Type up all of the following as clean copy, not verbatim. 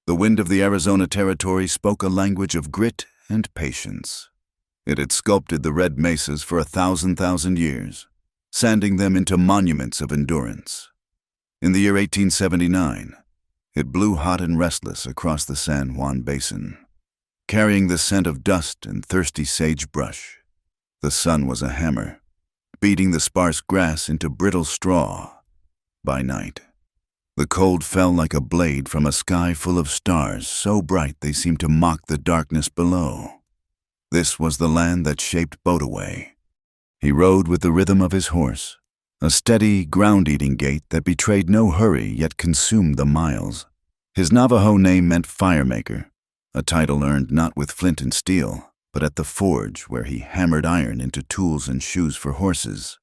The wind of the Arizona Territory spoke a language of grit and patience. It had sculpted the red mesas for 1,000 years, sanding them into monuments of endurance. In the year 1879, it blew hot and restless across the San Juan Basin, carrying the scent of dust and thirsty sagebrush. The sun was a hammer, beating the sparse grass into brittle straw. By night, the cold fell like a blade from a sky full of stars so bright they seemed to mock the darkness below. This was the land that shaped Bodaway. He rode with the rhythm of his horse, a steady, ground-eating gait that betrayed no hurry yet consumed the miles. His Navajo name meant firemaker, a title earned not with flint and steel, but at the forge where he hammered iron into tools and shoes for horses.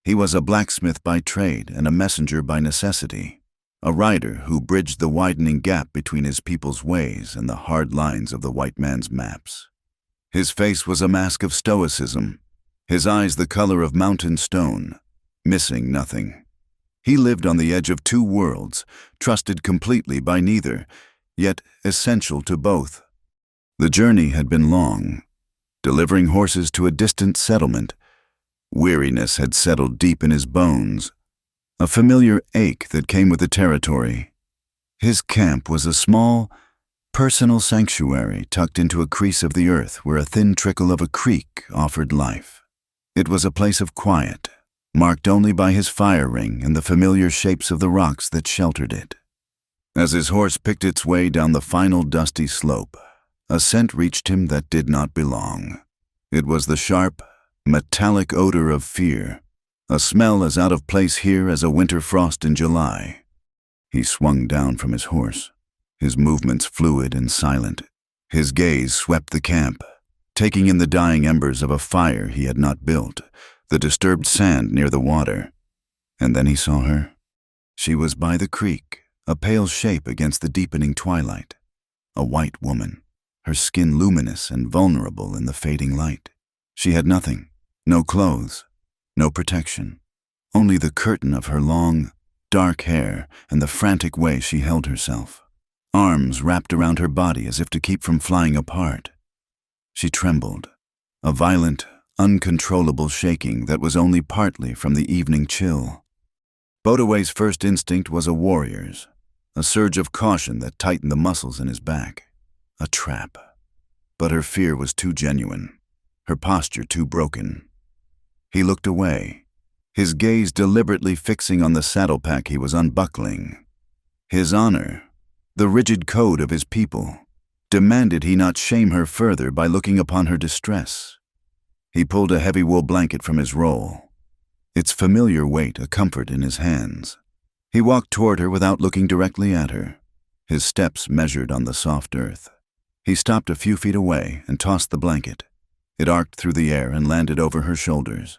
He was a blacksmith by trade and a messenger by necessity, a rider who bridged the widening gap between his people's ways and the hard lines of the white man's maps. His face was a mask of stoicism, his eyes the color of mountain stone, missing nothing. He lived on the edge of two worlds, trusted completely by neither, yet essential to both. The journey had been long, delivering horses to a distant settlement. Weariness had settled deep in his bones, a familiar ache that came with the territory. His camp was a small, personal sanctuary tucked into a crease of the earth where a thin trickle of a creek offered life. It was a place of quiet, marked only by his fire ring and the familiar shapes of the rocks that sheltered it. As his horse picked its way down the final dusty slope, a scent reached him that did not belong. It was the sharp, metallic odor of fear, a smell as out of place here as a winter frost in July. He swung down from his horse, his movements fluid and silent. His gaze swept the camp, taking in the dying embers of a fire he had not built, the disturbed sand near the water. And then he saw her. She was by the creek, a pale shape against the deepening twilight. A white woman, her skin luminous and vulnerable in the fading light. She had nothing, no clothes, no protection, only the curtain of her long, dark hair and the frantic way she held herself. Arms wrapped around her body as if to keep from flying apart. She trembled, a violent, uncontrollable shaking that was only partly from the evening chill. Bodaway's first instinct was a warrior's, a surge of caution that tightened the muscles in his back. A trap. But her fear was too genuine, her posture too broken. He looked away, his gaze deliberately fixing on the saddle pack he was unbuckling. His honor, the rigid code of his people, demanded he not shame her further by looking upon her distress. He pulled a heavy wool blanket from his roll, its familiar weight a comfort in his hands. He walked toward her without looking directly at her, his steps measured on the soft earth. He stopped a few feet away and tossed the blanket. It arced through the air and landed over her shoulders.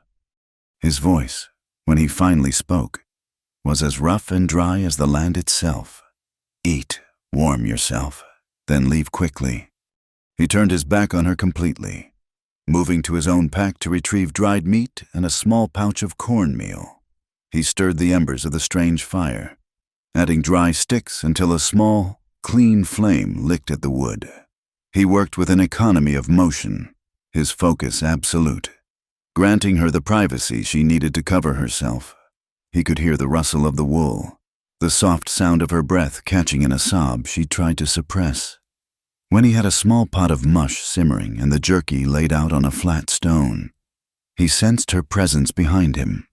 His voice, when he finally spoke, was as rough and dry as the land itself. Eat, warm yourself, then leave quickly. He turned his back on her completely, moving to his own pack to retrieve dried meat and a small pouch of cornmeal. He stirred the embers of the strange fire, adding dry sticks until a small, clean flame licked at the wood. He worked with an economy of motion, his focus absolute, granting her the privacy she needed to cover herself. He could hear the rustle of the wool, the soft sound of her breath catching in a sob she tried to suppress. When he had a small pot of mush simmering and the jerky laid out on a flat stone, he sensed her presence behind him.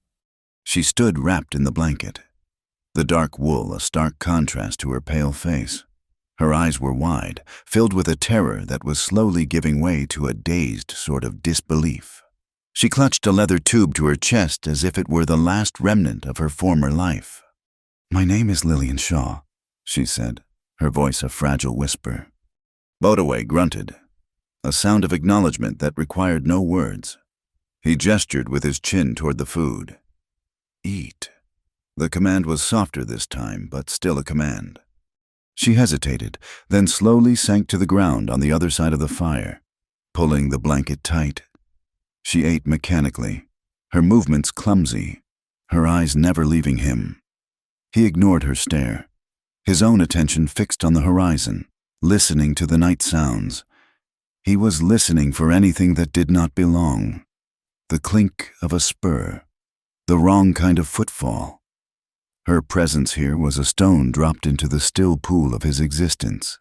She stood wrapped in the blanket, the dark wool a stark contrast to her pale face. Her eyes were wide, filled with a terror that was slowly giving way to a dazed sort of disbelief. She clutched a leather tube to her chest as if it were the last remnant of her former life. "My name is Lillian Shaw," she said, her voice a fragile whisper. Bodaway grunted, a sound of acknowledgement that required no words. He gestured with his chin toward the food. Eat. The command was softer this time, but still a command. She hesitated, then slowly sank to the ground on the other side of the fire, pulling the blanket tight. She ate mechanically, her movements clumsy, her eyes never leaving him. He ignored her stare, his own attention fixed on the horizon, listening to the night sounds. He was listening for anything that did not belong. The clink of a spur, the wrong kind of footfall. Her presence here was a stone dropped into the still pool of his existence,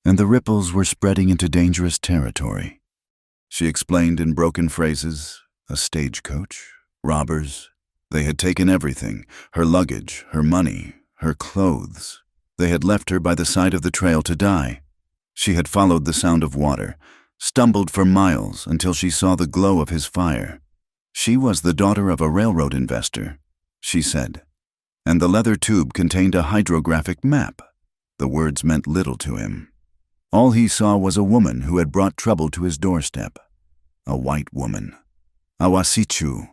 and the ripples were spreading into dangerous territory. She explained in broken phrases, a stagecoach, robbers. They had taken everything, her luggage, her money, her clothes. They had left her by the side of the trail to die. She had followed the sound of water, stumbled for miles until she saw the glow of his fire. She was the daughter of a railroad investor, she said, and the leather tube contained a hydrographic map. The words meant little to him. All he saw was a woman who had brought trouble to his doorstep. A white woman. Awasichu.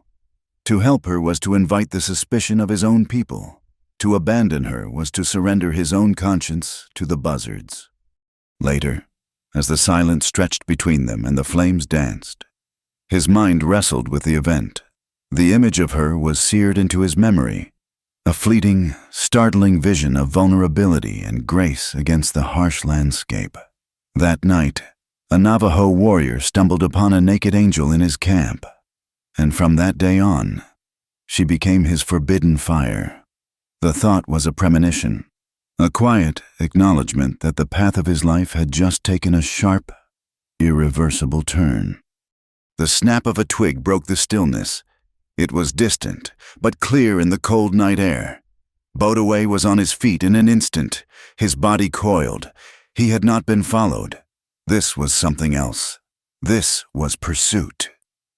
To help her was to invite the suspicion of his own people. To abandon her was to surrender his own conscience to the buzzards. Later, as the silence stretched between them and the flames danced, his mind wrestled with the event. The image of her was seared into his memory, a fleeting, startling vision of vulnerability and grace against the harsh landscape. That night, a Navajo warrior stumbled upon a naked angel in his camp, and from that day on, she became his forbidden fire. The thought was a premonition, a quiet acknowledgement that the path of his life had just taken a sharp, irreversible turn. The snap of a twig broke the stillness. It was distant, but clear in the cold night air. Bodaway was on his feet in an instant, his body coiled. He had not been followed. This was something else. This was pursuit.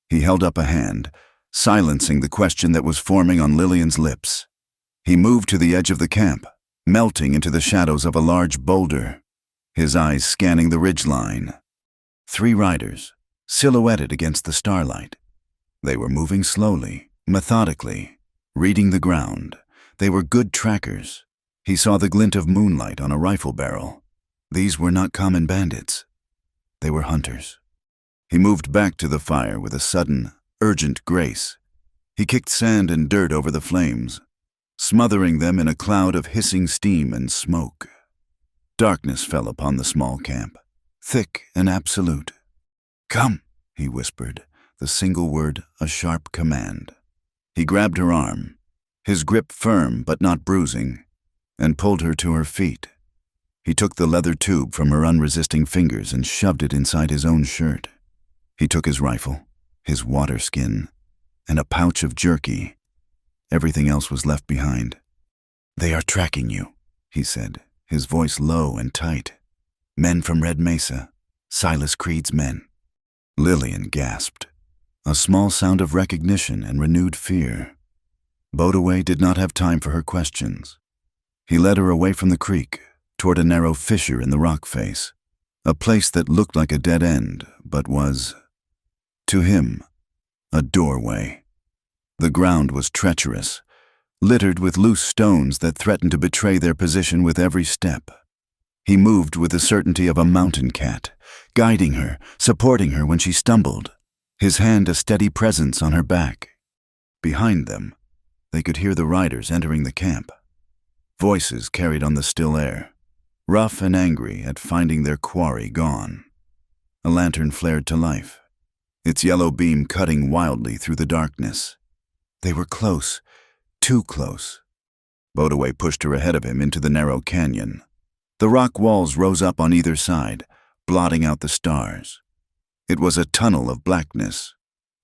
He held up a hand, silencing the question that was forming on Lillian's lips. He moved to the edge of the camp, melting into the shadows of a large boulder, his eyes scanning the ridgeline. 3 riders, silhouetted against the starlight. They were moving slowly, methodically, reading the ground. They were good trackers. He saw the glint of moonlight on a rifle barrel. These were not common bandits. They were hunters. He moved back to the fire with a sudden, urgent grace. He kicked sand and dirt over the flames, smothering them in a cloud of hissing steam and smoke. Darkness fell upon the small camp, thick and absolute. "Come," he whispered, the single word a sharp command. He grabbed her arm, his grip firm but not bruising, and pulled her to her feet. He took the leather tube from her unresisting fingers and shoved it inside his own shirt. He took his rifle, his water skin, and a pouch of jerky. Everything else was left behind. "They are tracking you," he said, his voice low and tight. "Men from Red Mesa, Silas Creed's men." Lillian gasped, a small sound of recognition and renewed fear. Bodaway did not have time for her questions. He led her away from the creek, toward a narrow fissure in the rock face, a place that looked like a dead end, but was, to him, a doorway. The ground was treacherous, littered with loose stones that threatened to betray their position with every step. He moved with the certainty of a mountain cat, guiding her, supporting her when she stumbled, his hand a steady presence on her back. Behind them, they could hear the riders entering the camp. Voices carried on the still air, rough and angry at finding their quarry gone. A lantern flared to life, its yellow beam cutting wildly through the darkness. They were close, too close. Bodaway pushed her ahead of him into the narrow canyon. The rock walls rose up on either side, blotting out the stars. It was a tunnel of blackness,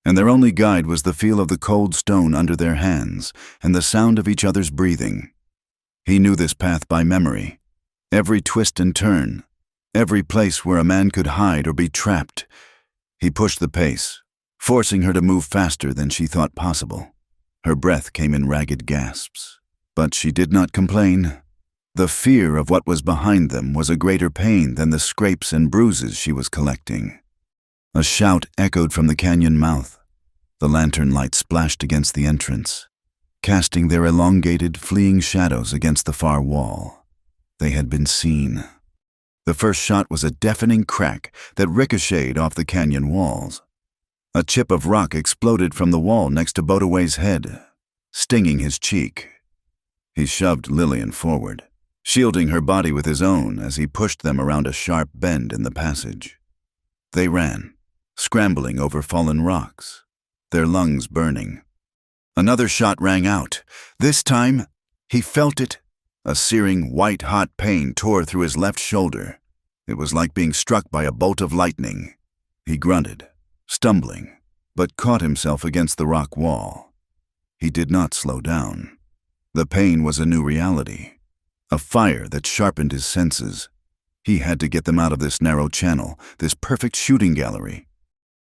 and their only guide was the feel of the cold stone under their hands and the sound of each other's breathing. He knew this path by memory. Every twist and turn, every place where a man could hide or be trapped. He pushed the pace, forcing her to move faster than she thought possible. Her breath came in ragged gasps, but she did not complain. The fear of what was behind them was a greater pain than the scrapes and bruises she was collecting. A shout echoed from the canyon mouth. The lantern light splashed against the entrance, casting their elongated, fleeing shadows against the far wall. They had been seen. The first shot was a deafening crack that ricocheted off the canyon walls. A chip of rock exploded from the wall next to Bodaway's head, stinging his cheek. He shoved Lillian forward, shielding her body with his own as he pushed them around a sharp bend in the passage. They ran, scrambling over fallen rocks, their lungs burning. Another shot rang out. This time, he felt it. A searing, white-hot pain tore through his left shoulder. It was like being struck by a bolt of lightning. He grunted, stumbling, but caught himself against the rock wall. He did not slow down. The pain was a new reality, a fire that sharpened his senses. He had to get them out of this narrow channel, this perfect shooting gallery.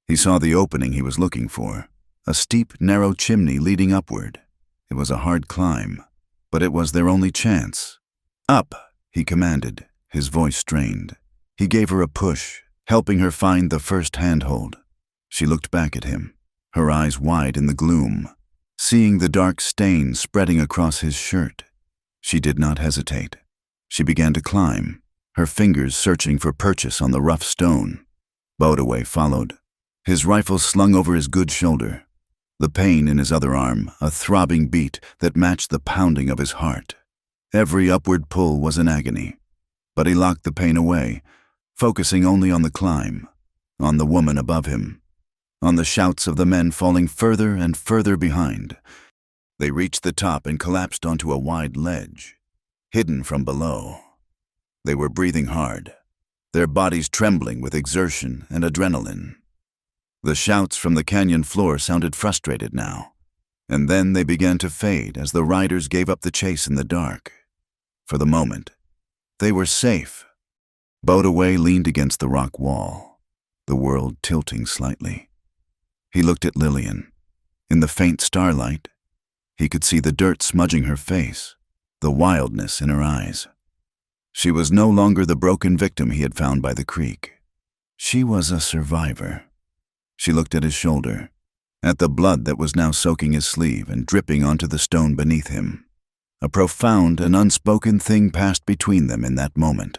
He saw the opening he was looking for, a steep, narrow chimney leading upward. It was a hard climb, but it was their only chance. Up, he commanded, his voice strained. He gave her a push, helping her find the first handhold. She looked back at him, her eyes wide in the gloom, seeing the dark stain spreading across his shirt. She did not hesitate. She began to climb, her fingers searching for purchase on the rough stone. Bodaway followed, his rifle slung over his good shoulder, the pain in his other arm a throbbing beat that matched the pounding of his heart. Every upward pull was an agony, but he locked the pain away, focusing only on the climb, on the woman above him, on the shouts of the men falling further and further behind. They reached the top and collapsed onto a wide ledge, hidden from below. They were breathing hard, their bodies trembling with exertion and adrenaline. The shouts from the canyon floor sounded frustrated now, and then they began to fade as the riders gave up the chase in the dark. For the moment, they were safe. Bodaway leaned against the rock wall, the world tilting slightly. He looked at Lillian. In the faint starlight, he could see the dirt smudging her face, the wildness in her eyes. She was no longer the broken victim he had found by the creek. She was a survivor. She looked at his shoulder, at the blood that was now soaking his sleeve and dripping onto the stone beneath him. A profound and unspoken thing passed between them in that moment.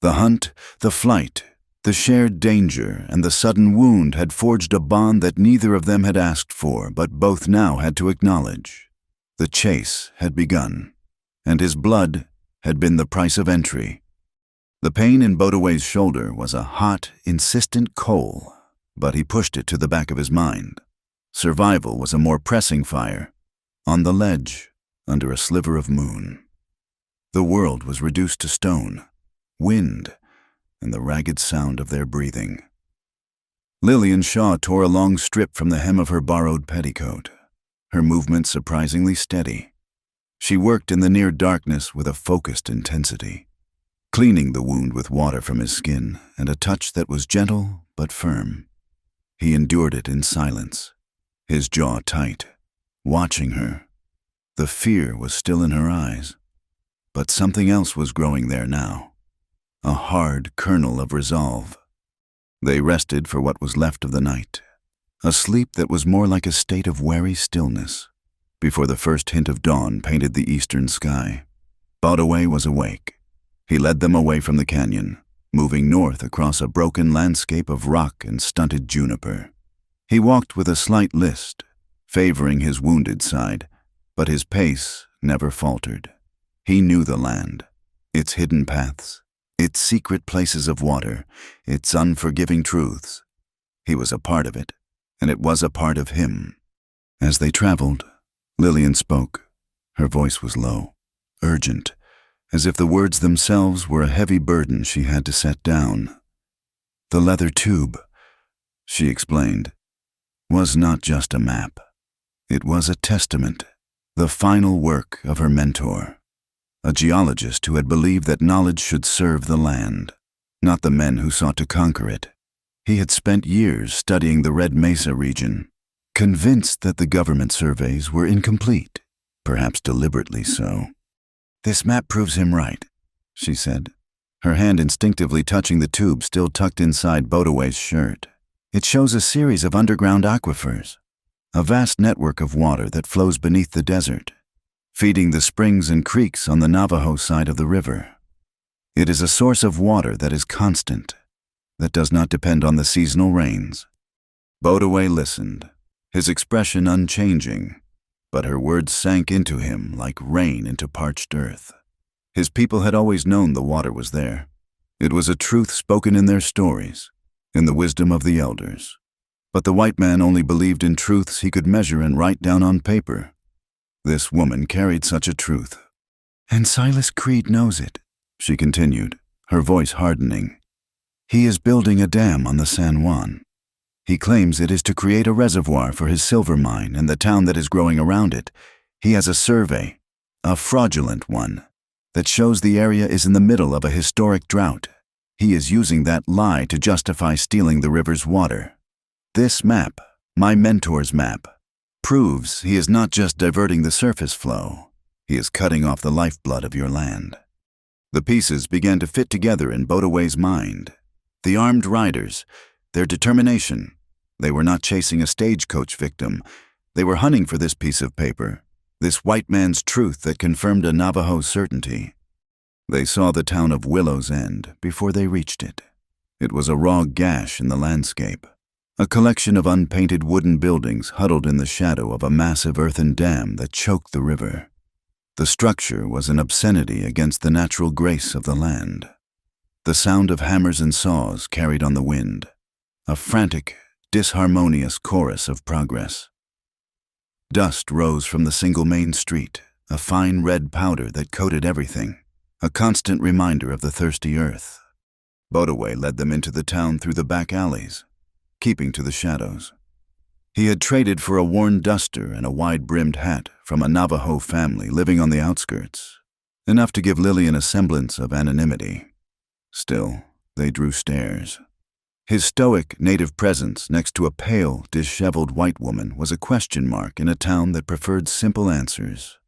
The hunt, the flight, the shared danger, and the sudden wound had forged a bond that neither of them had asked for, but both now had to acknowledge. The chase had begun, and his blood had been the price of entry. The pain in Bodaway's shoulder was a hot, insistent coal, but he pushed it to the back of his mind. Survival was a more pressing fire, on the ledge, under a sliver of moon. The world was reduced to stone, wind, and the ragged sound of their breathing. Lillian Shaw tore a long strip from the hem of her borrowed petticoat, her movement surprisingly steady. She worked in the near darkness with a focused intensity, cleaning the wound with water from his skin and a touch that was gentle but firm. He endured it in silence, his jaw tight, watching her. The fear was still in her eyes, but something else was growing there now, a hard kernel of resolve. They rested for what was left of the night, a sleep that was more like a state of wary stillness, before the first hint of dawn painted the eastern sky. Bodaway was awake. He led them away from the canyon, moving north across a broken landscape of rock and stunted juniper. He walked with a slight list, favoring his wounded side, but his pace never faltered. He knew the land, its hidden paths, its secret places of water, its unforgiving truths. He was a part of it, and it was a part of him. As they traveled, Lillian spoke. Her voice was low, urgent, as if the words themselves were a heavy burden she had to set down. The leather tube, she explained, was not just a map. It was a testament, the final work of her mentor, a geologist who had believed that knowledge should serve the land, not the men who sought to conquer it. He had spent years studying the Red Mesa region, convinced that the government surveys were incomplete, perhaps deliberately so. "This map proves him right," she said, her hand instinctively touching the tube still tucked inside Bodaway's shirt. "It shows a series of underground aquifers, a vast network of water that flows beneath the desert, feeding the springs and creeks on the Navajo side of the river. It is a source of water that is constant, that does not depend on the seasonal rains." Bodaway listened, his expression unchanging, but her words sank into him like rain into parched earth. His people had always known the water was there. It was a truth spoken in their stories, in the wisdom of the elders. But the white man only believed in truths he could measure and write down on paper. This woman carried such a truth. "And Silas Creed knows it," she continued, her voice hardening. "He is building a dam on the San Juan. He claims it is to create a reservoir for his silver mine and the town that is growing around it. He has a survey, a fraudulent one, that shows the area is in the middle of a historic drought. He is using that lie to justify stealing the river's water. This map, my mentor's map, proves he is not just diverting the surface flow. He is cutting off the lifeblood of your land." The pieces began to fit together in Bodaway's mind. The armed riders, their determination. They were not chasing a stagecoach victim. They were hunting for this piece of paper, this white man's truth that confirmed a Navajo certainty. They saw the town of Willow's End before they reached it. It was a raw gash in the landscape, a collection of unpainted wooden buildings huddled in the shadow of a massive earthen dam that choked the river. The structure was an obscenity against the natural grace of the land. The sound of hammers and saws carried on the wind, a frantic, disharmonious chorus of progress. Dust rose from the single main street, a fine red powder that coated everything, a constant reminder of the thirsty earth. Bodaway led them into the town through the back alleys, keeping to the shadows. He had traded for a worn duster and a wide-brimmed hat from a Navajo family living on the outskirts, enough to give Lillian a semblance of anonymity. Still, they drew stares. His stoic, native presence next to a pale, disheveled white woman was a question mark in a town that preferred simple answers.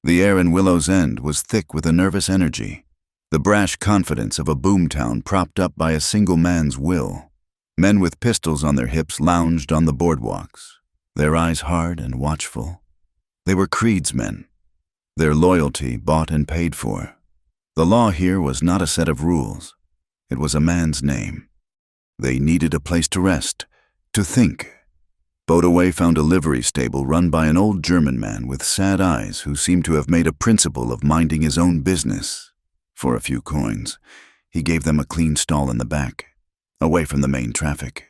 The air in Willow's End was thick with a nervous energy, the brash confidence of a boomtown propped up by a single man's will. Men with pistols on their hips lounged on the boardwalks, their eyes hard and watchful. They were Creed's men, their loyalty bought and paid for. The law here was not a set of rules. It was a man's name. They needed a place to rest, to think. Bodaway found a livery stable run by an old German man with sad eyes who seemed to have made a principle of minding his own business. For a few coins, he gave them a clean stall in the back, away from the main traffic.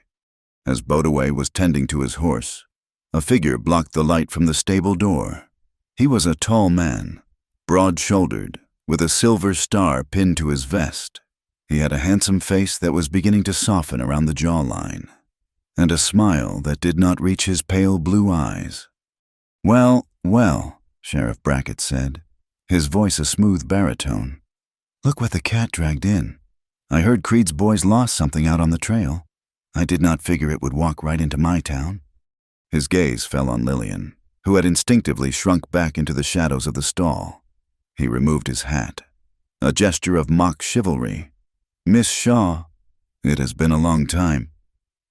As Bodaway was tending to his horse, a figure blocked the light from the stable door. He was a tall man, broad-shouldered, with a silver star pinned to his vest. He had a handsome face that was beginning to soften around the jawline, and a smile that did not reach his pale blue eyes. "Well, well," Sheriff Brackett said, his voice a smooth baritone. "Look what the cat dragged in. I heard Creed's boys lost something out on the trail. I did not figure it would walk right into my town." His gaze fell on Lillian, who had instinctively shrunk back into the shadows of the stall. He removed his hat, a gesture of mock chivalry. "Miss Shaw, it has been a long time.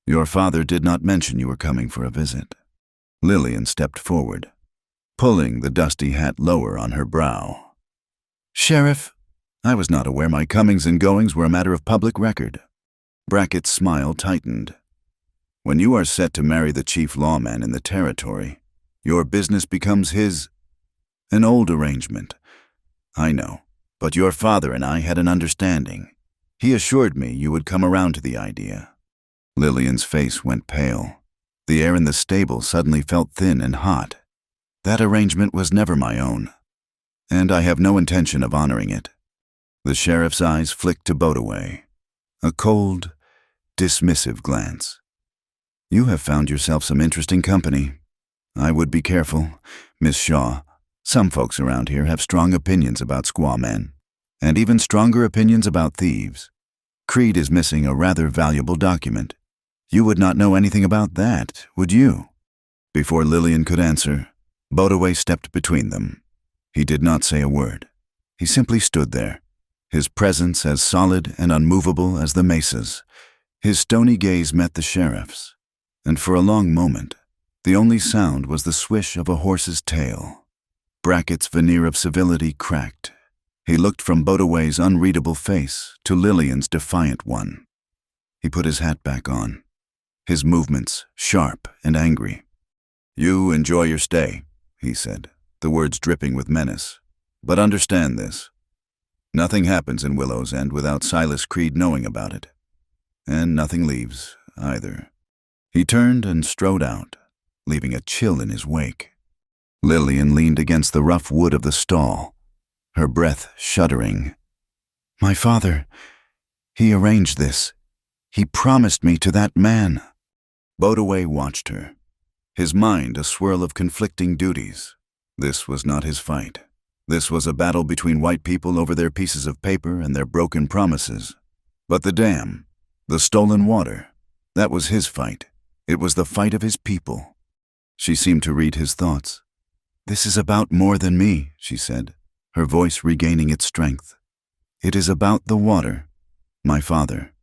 Your father did not mention you were coming for a visit." Lillian stepped forward, pulling the dusty hat lower on her brow. "Sheriff, I was not aware my comings and goings were a matter of public record." Brackett's smile tightened. "When you are set to marry the chief lawman in the territory, your business becomes his. An old arrangement. I know, but your father and I had an understanding. He assured me you would come around to the idea." Lillian's face went pale. The air in the stable suddenly felt thin and hot. "That arrangement was never my own, and I have no intention of honoring it." The sheriff's eyes flicked to Bodaway, a cold, dismissive glance. "You have found yourself some interesting company. I would be careful, Miss Shaw. Some folks around here have strong opinions about squaw men, and even stronger opinions about thieves. Creed is missing a rather valuable document. You would not know anything about that, would you?" Before Lillian could answer, Bodaway stepped between them. He did not say a word. He simply stood there, his presence as solid and unmovable as the mesas. His stony gaze met the sheriff's, and for a long moment, the only sound was the swish of a horse's tail. Brackett's veneer of civility cracked. He looked from Bodaway's unreadable face to Lillian's defiant one. He put his hat back on, his movements sharp and angry. "You enjoy your stay," he said, the words dripping with menace. "But understand this. Nothing happens in Willow's End without Silas Creed knowing about it. And nothing leaves, either. He turned and strode out, leaving a chill in his wake. Lillian leaned against the rough wood of the stall, her breath shuddering. "My father, he arranged this. He promised me to that man." Bodaway watched her, his mind a swirl of conflicting duties. This was not his fight. This was a battle between white people over their pieces of paper and their broken promises. But the dam, the stolen water, that was his fight. It was the fight of his people. She seemed to read his thoughts. "This is about more than me," she said, her voice regaining its strength. "It is about the water. My father,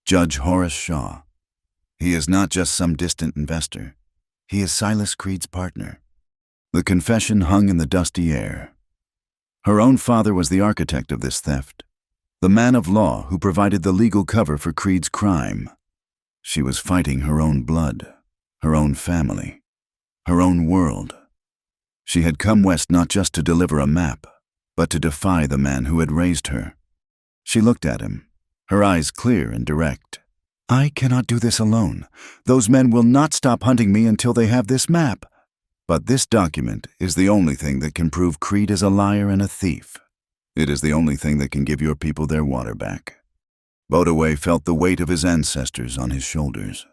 Judge Horace Shaw. He is not just some distant investor. He is Silas Creed's partner." The confession hung in the dusty air. Her own father was the architect of this theft, the man of law who provided the legal cover for Creed's crime. She was fighting her own blood, her own family, her own world. She had come west not just to deliver a map, but to defy the man who had raised her. She looked at him, her eyes clear and direct. "I cannot do this alone. Those men will not stop hunting me until they have this map. But this document is the only thing that can prove Creed is a liar and a thief. It is the only thing that can give your people their water back." Bodaway felt the weight of his ancestors on his shoulders.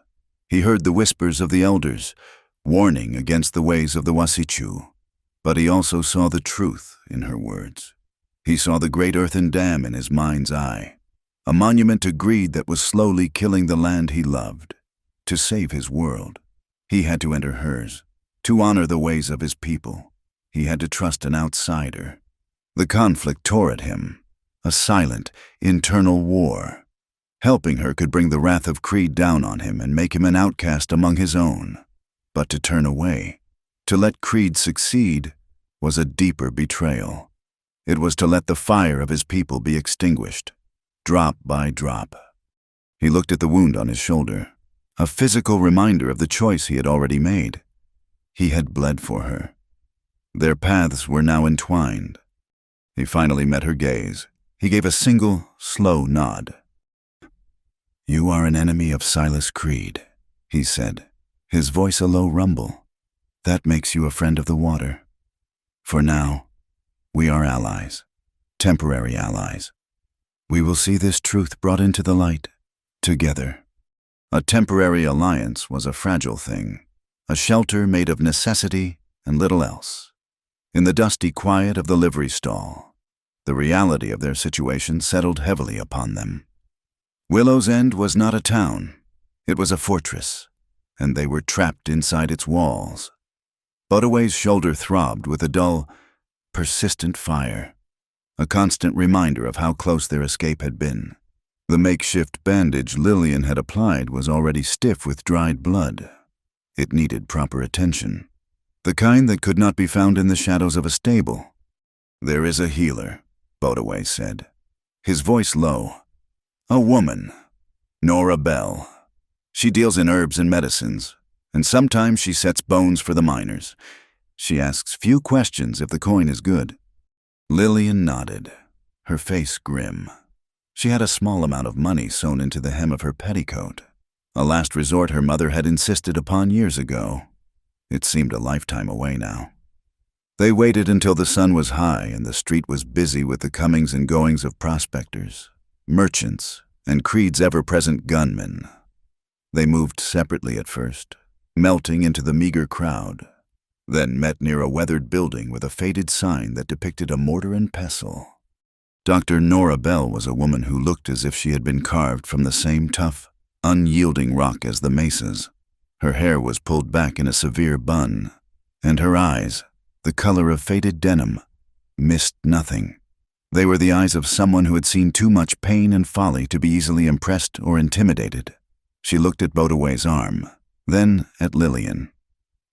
He heard the whispers of the elders, warning against the ways of the Wasichu. But he also saw the truth in her words. He saw the great earthen dam in his mind's eye, a monument to greed that was slowly killing the land he loved. To save his world, he had to enter hers. To honor the ways of his people, he had to trust an outsider. The conflict tore at him, a silent, internal war. Helping her could bring the wrath of Creed down on him and make him an outcast among his own. But to turn away, to let Creed succeed, was a deeper betrayal. It was to let the fire of his people be extinguished, drop by drop. He looked at the wound on his shoulder, a physical reminder of the choice he had already made. He had bled for her. Their paths were now entwined. He finally met her gaze. He gave a single, slow nod. "You are an enemy of Silas Creed," he said, his voice a low rumble. "That makes you a friend of the water. For now, we are allies, temporary allies. We will see this truth brought into the light, together." A temporary alliance was a fragile thing, a shelter made of necessity and little else. In the dusty quiet of the livery stall, the reality of their situation settled heavily upon them. Willow's End was not a town. It was a fortress, and they were trapped inside its walls. Bodaway's shoulder throbbed with a dull, persistent fire, a constant reminder of how close their escape had been. The makeshift bandage Lillian had applied was already stiff with dried blood. It needed proper attention, the kind that could not be found in the shadows of a stable. "There is a healer," Bodaway said, his voice low. "A woman, Nora Bell. She deals in herbs and medicines, and sometimes she sets bones for the miners. She asks few questions if the coin is good." Lillian nodded, her face grim. She had a small amount of money sewn into the hem of her petticoat, a last resort her mother had insisted upon years ago. It seemed a lifetime away now. They waited until the sun was high and the street was busy with the comings and goings of prospectors, merchants, and Creed's ever-present gunmen. They moved separately at first, melting into the meager crowd, then met near a weathered building with a faded sign that depicted a mortar and pestle. Dr. Nora Bell was a woman who looked as if she had been carved from the same tough, unyielding rock as the mesas. Her hair was pulled back in a severe bun, and her eyes, the color of faded denim, missed nothing. They were the eyes of someone who had seen too much pain and folly to be easily impressed or intimidated. She looked at Bodaway's arm, then at Lillian,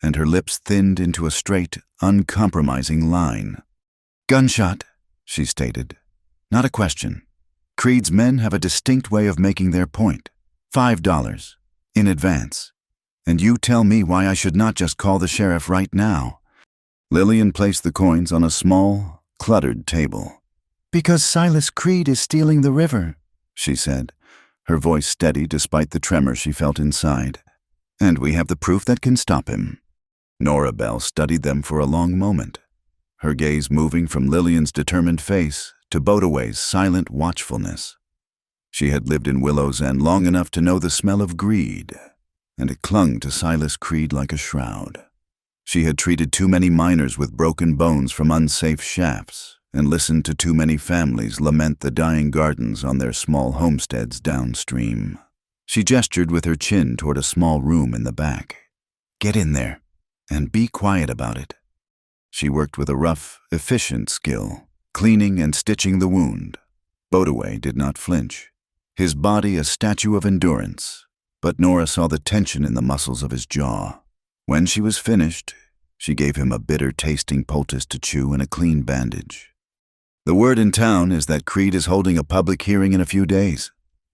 and her lips thinned into a straight, uncompromising line. "Gunshot," she stated. "Not a question. Creed's men have a distinct way of making their point. $5, in advance. And you tell me why I should not just call the sheriff right now." Lillian placed the coins on a small, cluttered table. Because Silas Creed is stealing the river, she said, her voice steady despite the tremor she felt inside. And we have the proof that can stop him. Nora Bell studied them for a long moment, her gaze moving from Lillian's determined face to Bodaway's silent watchfulness. She had lived in Willow's End long enough to know the smell of greed, and it clung to Silas Creed like a shroud. She had treated too many miners with broken bones from unsafe shafts and listened to too many families lament the dying gardens on their small homesteads downstream. She gestured with her chin toward a small room in the back. Get in there, and be quiet about it. She worked with a rough, efficient skill, cleaning and stitching the wound. Bodaway did not flinch, his body a statue of endurance, but Nora saw the tension in the muscles of his jaw. When she was finished, she gave him a bitter-tasting poultice to chew and a clean bandage. The word in town is that Creed is holding a public hearing in a few days,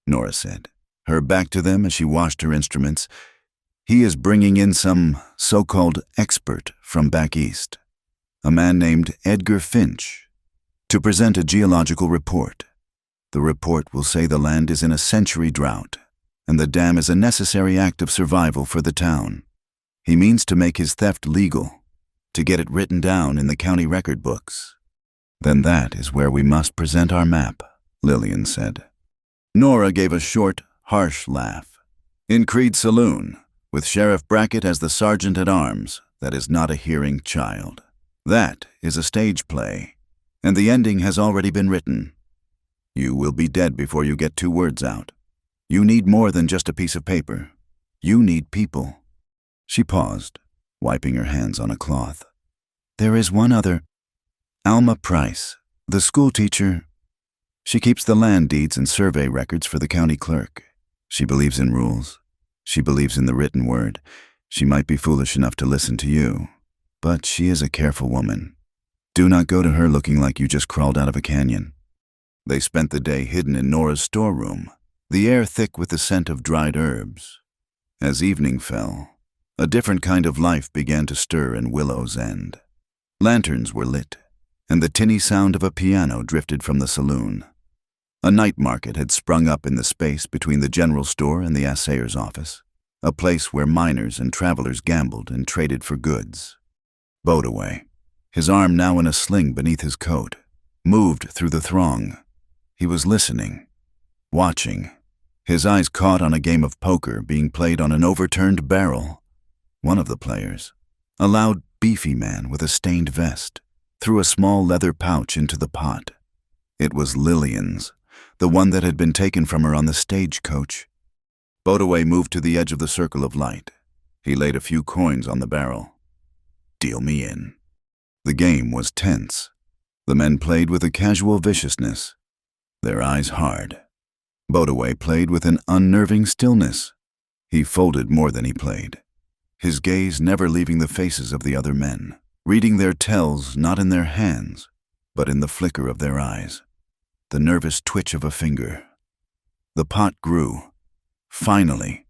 Nora said, her back to them as she washed her instruments. He is bringing in some so-called expert from back east, a man named Edgar Finch, to present a geological report. The report will say the land is in a century drought, and the dam is a necessary act of survival for the town. He means to make his theft legal, to get it written down in the county record books. Then that is where we must present our map, Lillian said. Nora gave a short, harsh laugh. In Creed's saloon, with Sheriff Brackett as the sergeant-at-arms, that is not a hearing child. That is a stage play, and the ending has already been written. You will be dead before you get 2 words out. You need more than just a piece of paper. You need people. She paused, wiping her hands on a cloth. There is one other. Alma Price, the schoolteacher. She keeps the land deeds and survey records for the county clerk. She believes in rules. She believes in the written word. She might be foolish enough to listen to you, but she is a careful woman. Do not go to her looking like you just crawled out of a canyon. They spent the day hidden in Nora's storeroom, the air thick with the scent of dried herbs. As evening fell, a different kind of life began to stir in Willow's End. Lanterns were lit, and the tinny sound of a piano drifted from the saloon. A night market had sprung up in the space between the general store and the assayer's office, a place where miners and travelers gambled and traded for goods. Bodaway, his arm now in a sling beneath his coat, moved through the throng. He was listening, watching, his eyes caught on a game of poker being played on an overturned barrel. One of the players, a loud, beefy man with a stained vest, threw a small leather pouch into the pot. It was Lillian's, the one that had been taken from her on the stagecoach. Bodaway moved to the edge of the circle of light. He laid a few coins on the barrel. Deal me in. The game was tense. The men played with a casual viciousness, their eyes hard. Bodaway played with an unnerving stillness. He folded more than he played, his gaze never leaving the faces of the other men, reading their tells not in their hands, but in the flicker of their eyes, the nervous twitch of a finger. The pot grew. Finally,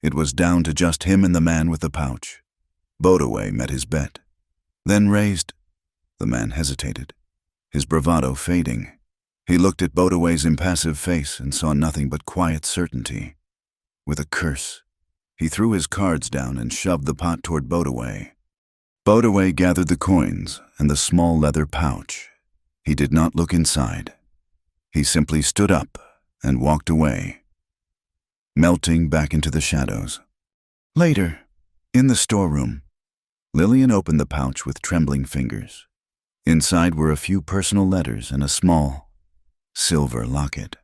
it was down to just him and the man with the pouch. Bodaway met his bet, then raised. The man hesitated, his bravado fading. He looked at Bodaway's impassive face and saw nothing but quiet certainty. With a curse, he threw his cards down and shoved the pot toward Bodaway. Bodaway gathered the coins and the small leather pouch. He did not look inside. He simply stood up and walked away, melting back into the shadows. Later, in the storeroom, Lillian opened the pouch with trembling fingers. Inside were a few personal letters and a small, silver locket.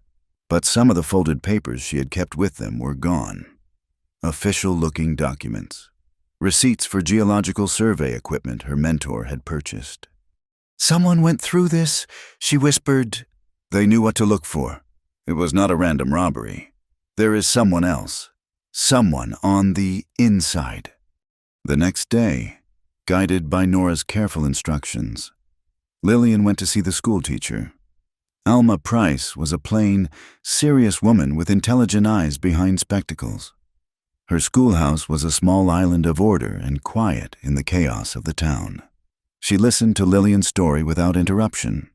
But some of the folded papers she had kept with them were gone. Official-looking documents. Receipts for geological survey equipment her mentor had purchased. Someone went through this, she whispered. They knew what to look for. It was not a random robbery. There is someone else. Someone on the inside. The next day, guided by Nora's careful instructions, Lillian went to see the schoolteacher. Alma Price was a plain, serious woman with intelligent eyes behind spectacles. Her schoolhouse was a small island of order and quiet in the chaos of the town. She listened to Lillian's story without interruption.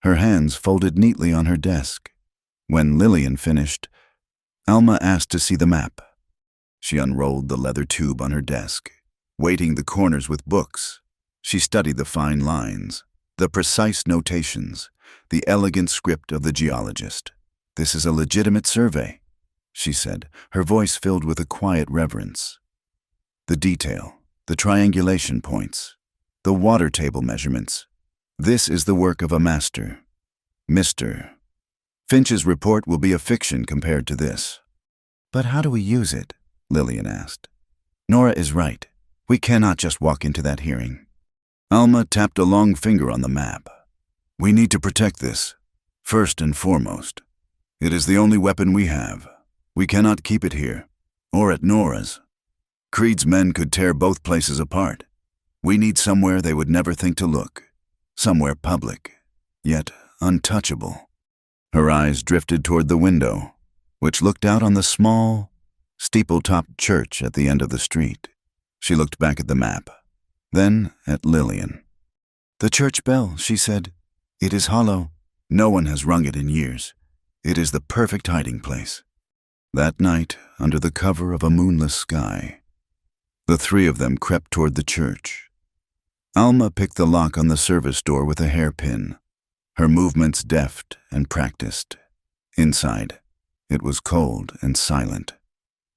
her hands folded neatly on her desk. When Lillian finished, Alma asked to see the map. She unrolled the leather tube on her desk, weighting the corners with books. She studied the fine lines, the precise notations, the elegant script of the geologist. "This is a legitimate survey," she said, her voice filled with a quiet reverence. "The detail, the triangulation points, the water table measurements. This is the work of a master. Mr. Finch's report will be a fiction compared to this." "But how do we use it?" Lillian asked. "Nora is right. We cannot just walk into that hearing." Alma tapped a long finger on the map. "We need to protect this, first and foremost. It is the only weapon we have. We cannot keep it here, or at Nora's. Creed's men could tear both places apart. We need somewhere they would never think to look, somewhere public, yet untouchable." Her eyes drifted toward the window, which looked out on the small, steeple-topped church at the end of the street. She looked back at the map, then at Lillian. "The church bell," she said. "It is hollow. No one has rung it in years. It is the perfect hiding place." That night, under the cover of a moonless sky, the three of them crept toward the church. Alma picked the lock on the service door with a hairpin, her movements deft and practiced. Inside, it was cold and silent.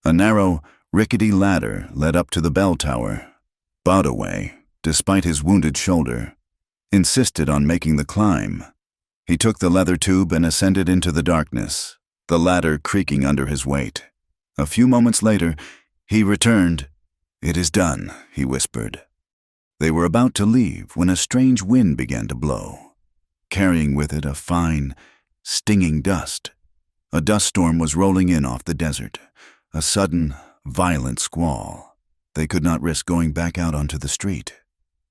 A narrow, rickety ladder led up to the bell tower. Bodaway, despite his wounded shoulder, insisted on making the climb. He took the leather tube and ascended into the darkness, the ladder creaking under his weight. A few moments later, he returned. "It is done," he whispered. They were about to leave when a strange wind began to blow, carrying with it a fine, stinging dust. A dust storm was rolling in off the desert, a sudden, violent squall. They could not risk going back out onto the street.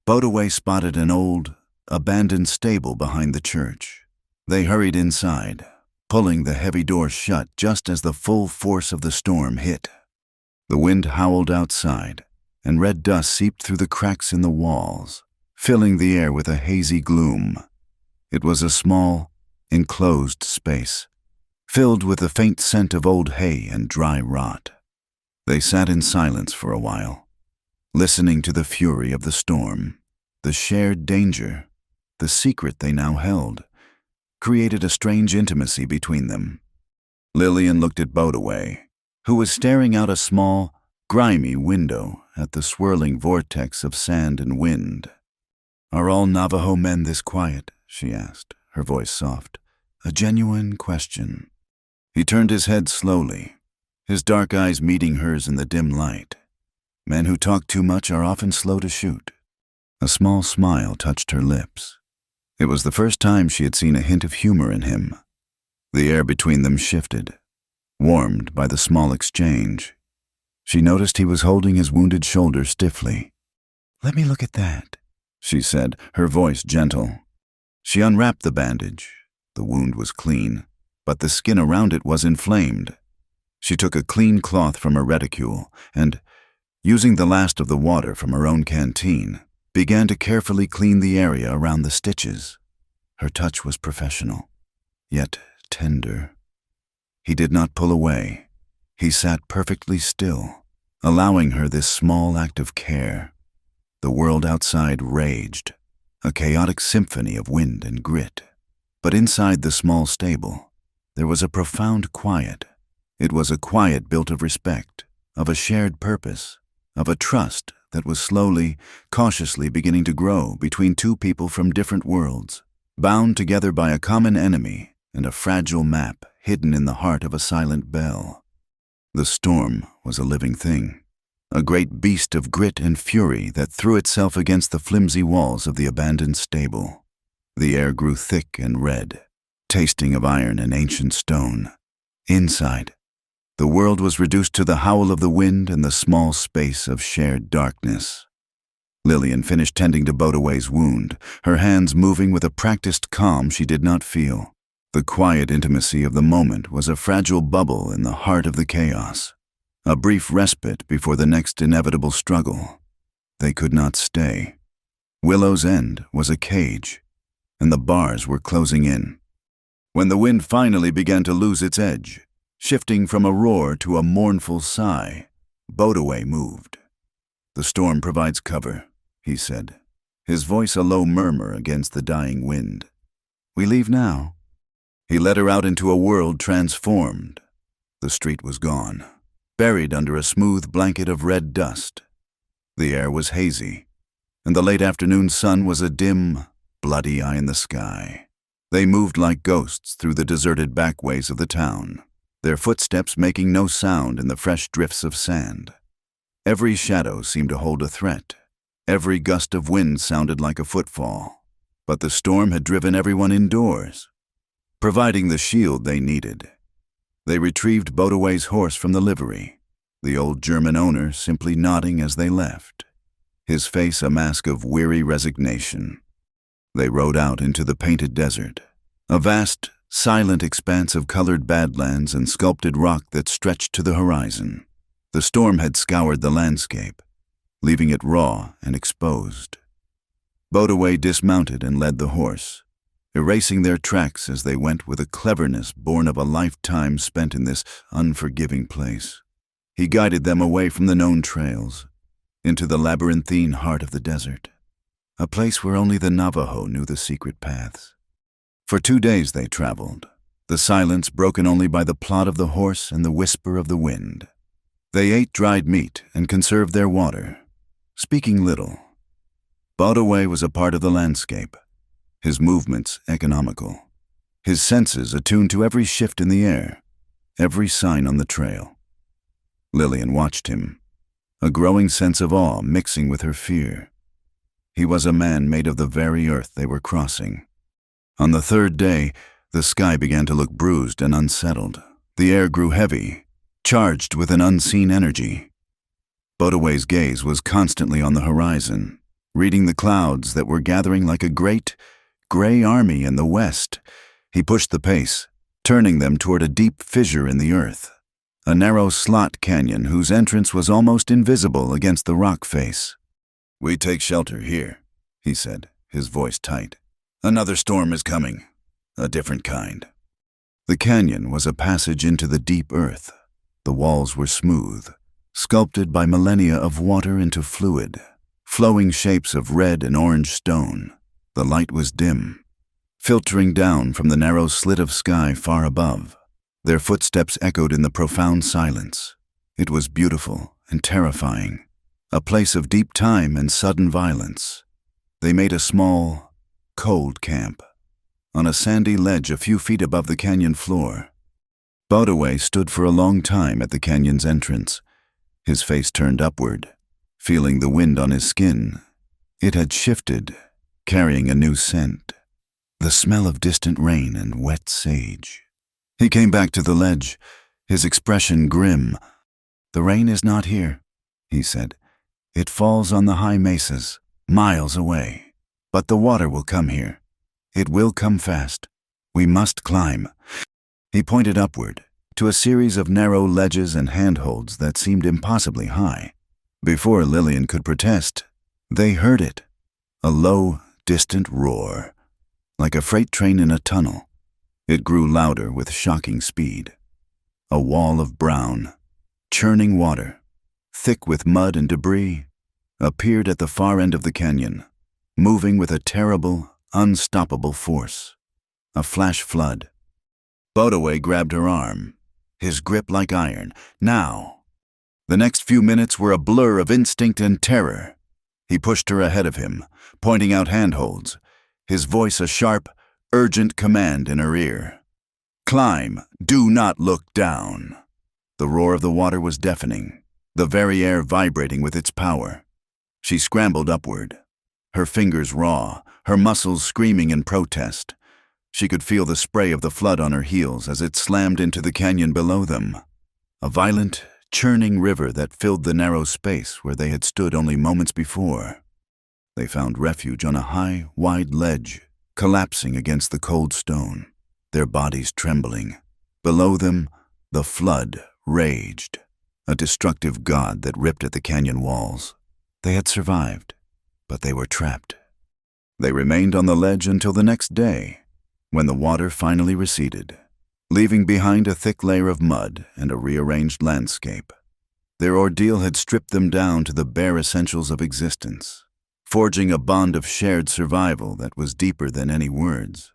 Bodaway spotted an old, abandoned stable behind the church. They hurried inside, pulling the heavy doors shut just as the full force of the storm hit. The wind howled outside, and red dust seeped through the cracks in the walls, filling the air with a hazy gloom. It was a small, enclosed space, filled with the faint scent of old hay and dry rot. They sat in silence for a while, listening to the fury of the storm. The shared danger, the secret they now held, created a strange intimacy between them. Lillian looked at Bodaway, who was staring out a small, grimy window at the swirling vortex of sand and wind. "Are all Navajo men this quiet?" she asked, her voice soft. A genuine question. He turned his head slowly, his dark eyes meeting hers in the dim light. "Men who talk too much are often slow to shoot." A small smile touched her lips. It was the first time she had seen a hint of humor in him. The air between them shifted, warmed by the small exchange. She noticed he was holding his wounded shoulder stiffly. "Let me look at that," she said, her voice gentle. She unwrapped the bandage. The wound was clean, but the skin around it was inflamed. She took a clean cloth from her reticule and, using the last of the water from her own canteen, began to carefully clean the area around the stitches. Her touch was professional, yet tender. He did not pull away. He sat perfectly still, allowing her this small act of care. The world outside raged, a chaotic symphony of wind and grit. But inside the small stable, there was a profound quiet. It was a quiet built of respect, of a shared purpose, of a trust that was slowly, cautiously beginning to grow between two people from different worlds, bound together by a common enemy and a fragile map hidden in the heart of a silent bell. The storm was a living thing, a great beast of grit and fury that threw itself against the flimsy walls of the abandoned stable. The air grew thick and red, tasting of iron and ancient stone. Inside, the world was reduced to the howl of the wind and the small space of shared darkness. Lillian finished tending to Bodaway's wound, her hands moving with a practiced calm she did not feel. The quiet intimacy of the moment was a fragile bubble in the heart of the chaos, a brief respite before the next inevitable struggle. They could not stay. Willow's End was a cage. and the bars were closing in. When the wind finally began to lose its edge, shifting from a roar to a mournful sigh, Bodaway moved. "The storm provides cover," he said, his voice a low murmur against the dying wind. "We leave now." He led her out into a world transformed. The street was gone, buried under a smooth blanket of red dust. The air was hazy, and the late afternoon sun was a dim, bloody eye in the sky. They moved like ghosts through the deserted backways of the town, their footsteps making no sound in the fresh drifts of sand. Every shadow seemed to hold a threat. Every gust of wind sounded like a footfall. But the storm had driven everyone indoors, providing the shield they needed. They retrieved Bodaway's horse from the livery, the old German owner simply nodding as they left, his face a mask of weary resignation. They rode out into the painted desert, a vast, silent expanse of colored badlands and sculpted rock that stretched to the horizon. The storm had scoured the landscape, leaving it raw and exposed. Bodaway dismounted and led the horse, erasing their tracks as they went with a cleverness born of a lifetime spent in this unforgiving place. He guided them away from the known trails, into the labyrinthine heart of the desert, a place where only the Navajo knew the secret paths. For 2 days they traveled, the silence broken only by the plod of the horse and the whisper of the wind. They ate dried meat and conserved their water, speaking little. Bodaway was a part of the landscape, his movements economical, his senses attuned to every shift in the air, every sign on the trail. Lillian watched him, a growing sense of awe mixing with her fear. He was a man made of the very earth they were crossing. On the 3rd day, the sky began to look bruised and unsettled. The air grew heavy, charged with an unseen energy. Bodaway's gaze was constantly on the horizon, reading the clouds that were gathering like a great, gray army in the west. He pushed the pace, turning them toward a deep fissure in the earth, a narrow slot canyon whose entrance was almost invisible against the rock face. "We take shelter here," he said, his voice tight. "Another storm is coming, a different kind." The canyon was a passage into the deep earth. The walls were smooth, sculpted by millennia of water into fluid, flowing shapes of red and orange stone. The light was dim, filtering down from the narrow slit of sky far above. Their footsteps echoed in the profound silence. It was beautiful and terrifying, a place of deep time and sudden violence. They made a small, cold camp on a sandy ledge a few feet above the canyon floor. Bodaway stood for a long time at the canyon's entrance, his face turned upward, feeling the wind on his skin. It had shifted, carrying a new scent, the smell of distant rain and wet sage. He came back to the ledge, his expression grim. "The rain is not here," he said. "It falls on the high mesas, miles away. But the water will come here. It will come fast. We must climb." He pointed upward, to a series of narrow ledges and handholds that seemed impossibly high. Before Lillian could protest, they heard it, a low, distant roar, like a freight train in a tunnel. It grew louder with shocking speed. A wall of brown, churning water, thick with mud and debris, appeared at the far end of the canyon, moving with a terrible, unstoppable force. A flash flood. Bodaway grabbed her arm, his grip like iron. Now! The next few minutes were a blur of instinct and terror. He pushed her ahead of him, pointing out handholds, his voice a sharp, urgent command in her ear. "Climb! Do not look down!" The roar of the water was deafening, the very air vibrating with its power. She scrambled upward, her fingers raw, her muscles screaming in protest. She could feel the spray of the flood on her heels as it slammed into the canyon below them, a violent, churning river that filled the narrow space where they had stood only moments before. They found refuge on a high, wide ledge, collapsing against the cold stone, their bodies trembling. Below them, the flood raged, a destructive god that ripped at the canyon walls. They had survived, but they were trapped. They remained on the ledge until the next day, when the water finally receded, leaving behind a thick layer of mud and a rearranged landscape. Their ordeal had stripped them down to the bare essentials of existence, forging a bond of shared survival that was deeper than any words.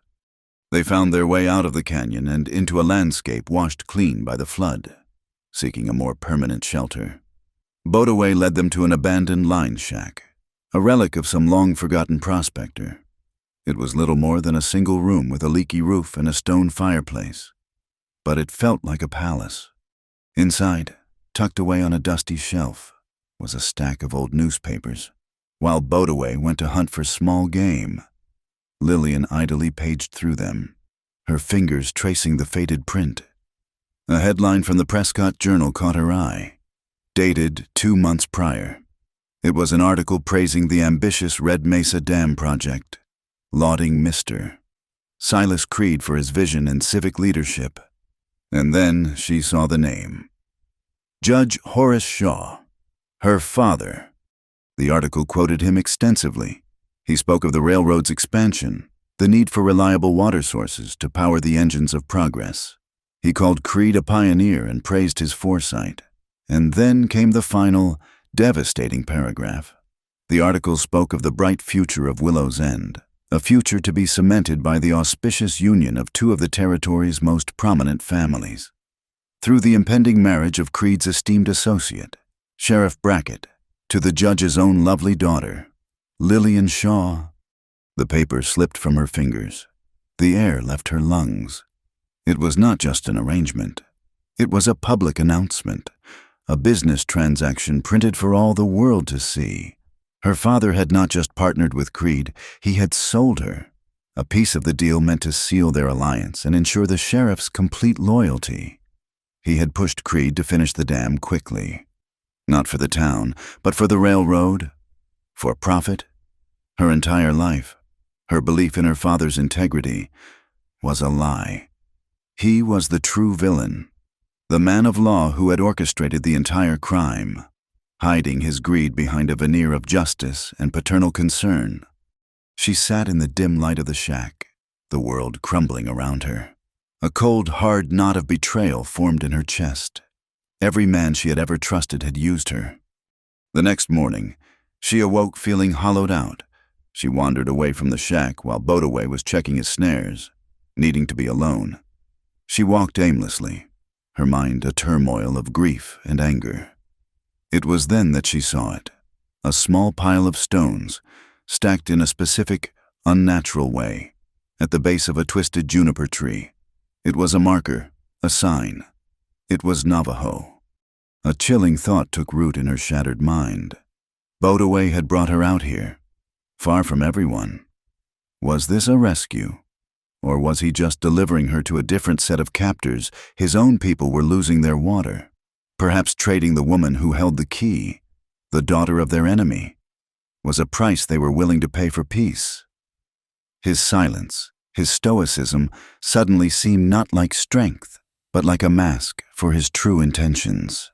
They found their way out of the canyon and into a landscape washed clean by the flood, seeking a more permanent shelter. Bodaway led them to an abandoned line shack, a relic of some long-forgotten prospector. It was little more than a single room with a leaky roof and a stone fireplace, but it felt like a palace. Inside, tucked away on a dusty shelf, was a stack of old newspapers. While Bodaway went to hunt for small game, Lillian idly paged through them, her fingers tracing the faded print. A headline from the Prescott Journal caught her eye, dated 2 months prior. It was an article praising the ambitious Red Mesa Dam project, lauding Mr. Silas Creed for his vision and civic leadership. And then she saw the name. Judge Horace Shaw, her father. The article quoted him extensively. He spoke of the railroad's expansion, the need for reliable water sources to power the engines of progress. He called Creed a pioneer and praised his foresight. And then came the final, devastating paragraph. The article spoke of the bright future of Willow's End, a future to be cemented by the auspicious union of two of the territory's most prominent families. Through the impending marriage of Creed's esteemed associate, Sheriff Brackett, to the judge's own lovely daughter, Lillian Shaw. The paper slipped from her fingers. The air left her lungs. It was not just an arrangement. It was a public announcement, a business transaction printed for all the world to see. Her father had not just partnered with Creed, he had sold her. A piece of the deal meant to seal their alliance and ensure the sheriff's complete loyalty. He had pushed Creed to finish the dam quickly. Not for the town, but for the railroad. For profit. Her entire life, her belief in her father's integrity, was a lie. He was the true villain, the man of law who had orchestrated the entire crime, hiding his greed behind a veneer of justice and paternal concern. She sat in the dim light of the shack, the world crumbling around her. A cold, hard knot of betrayal formed in her chest. Every man she had ever trusted had used her. The next morning, she awoke feeling hollowed out. She wandered away from the shack while Bodaway was checking his snares, needing to be alone. She walked aimlessly, her mind a turmoil of grief and anger. It was then that she saw it, a small pile of stones, stacked in a specific, unnatural way, at the base of a twisted juniper tree. It was a marker, a sign. It was Navajo. A chilling thought took root in her shattered mind. Bodaway had brought her out here, far from everyone. Was this a rescue? Or was he just delivering her to a different set of captors? His own people were losing their water, perhaps trading the woman who held the key, the daughter of their enemy, was a price they were willing to pay for peace. His silence, his stoicism, suddenly seemed not like strength, but like a mask for his true intentions.